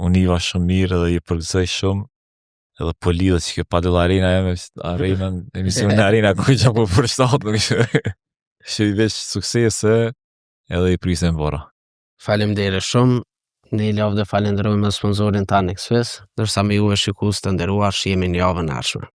Speaker 3: unë iva shumë mirë dhe i përgëzoj shumë, edhe po lidhët që ke padel arena, arenën, emisionin arena, ku që po përshtat, nuk që i veç suksese, edhe i prisem vora.
Speaker 1: Faleminderit shumë, ne i lavë dhe falenderojmë sponsorin tanë Express, dërsa me juve shikus të nderuar që jemi në javën e ardhshme.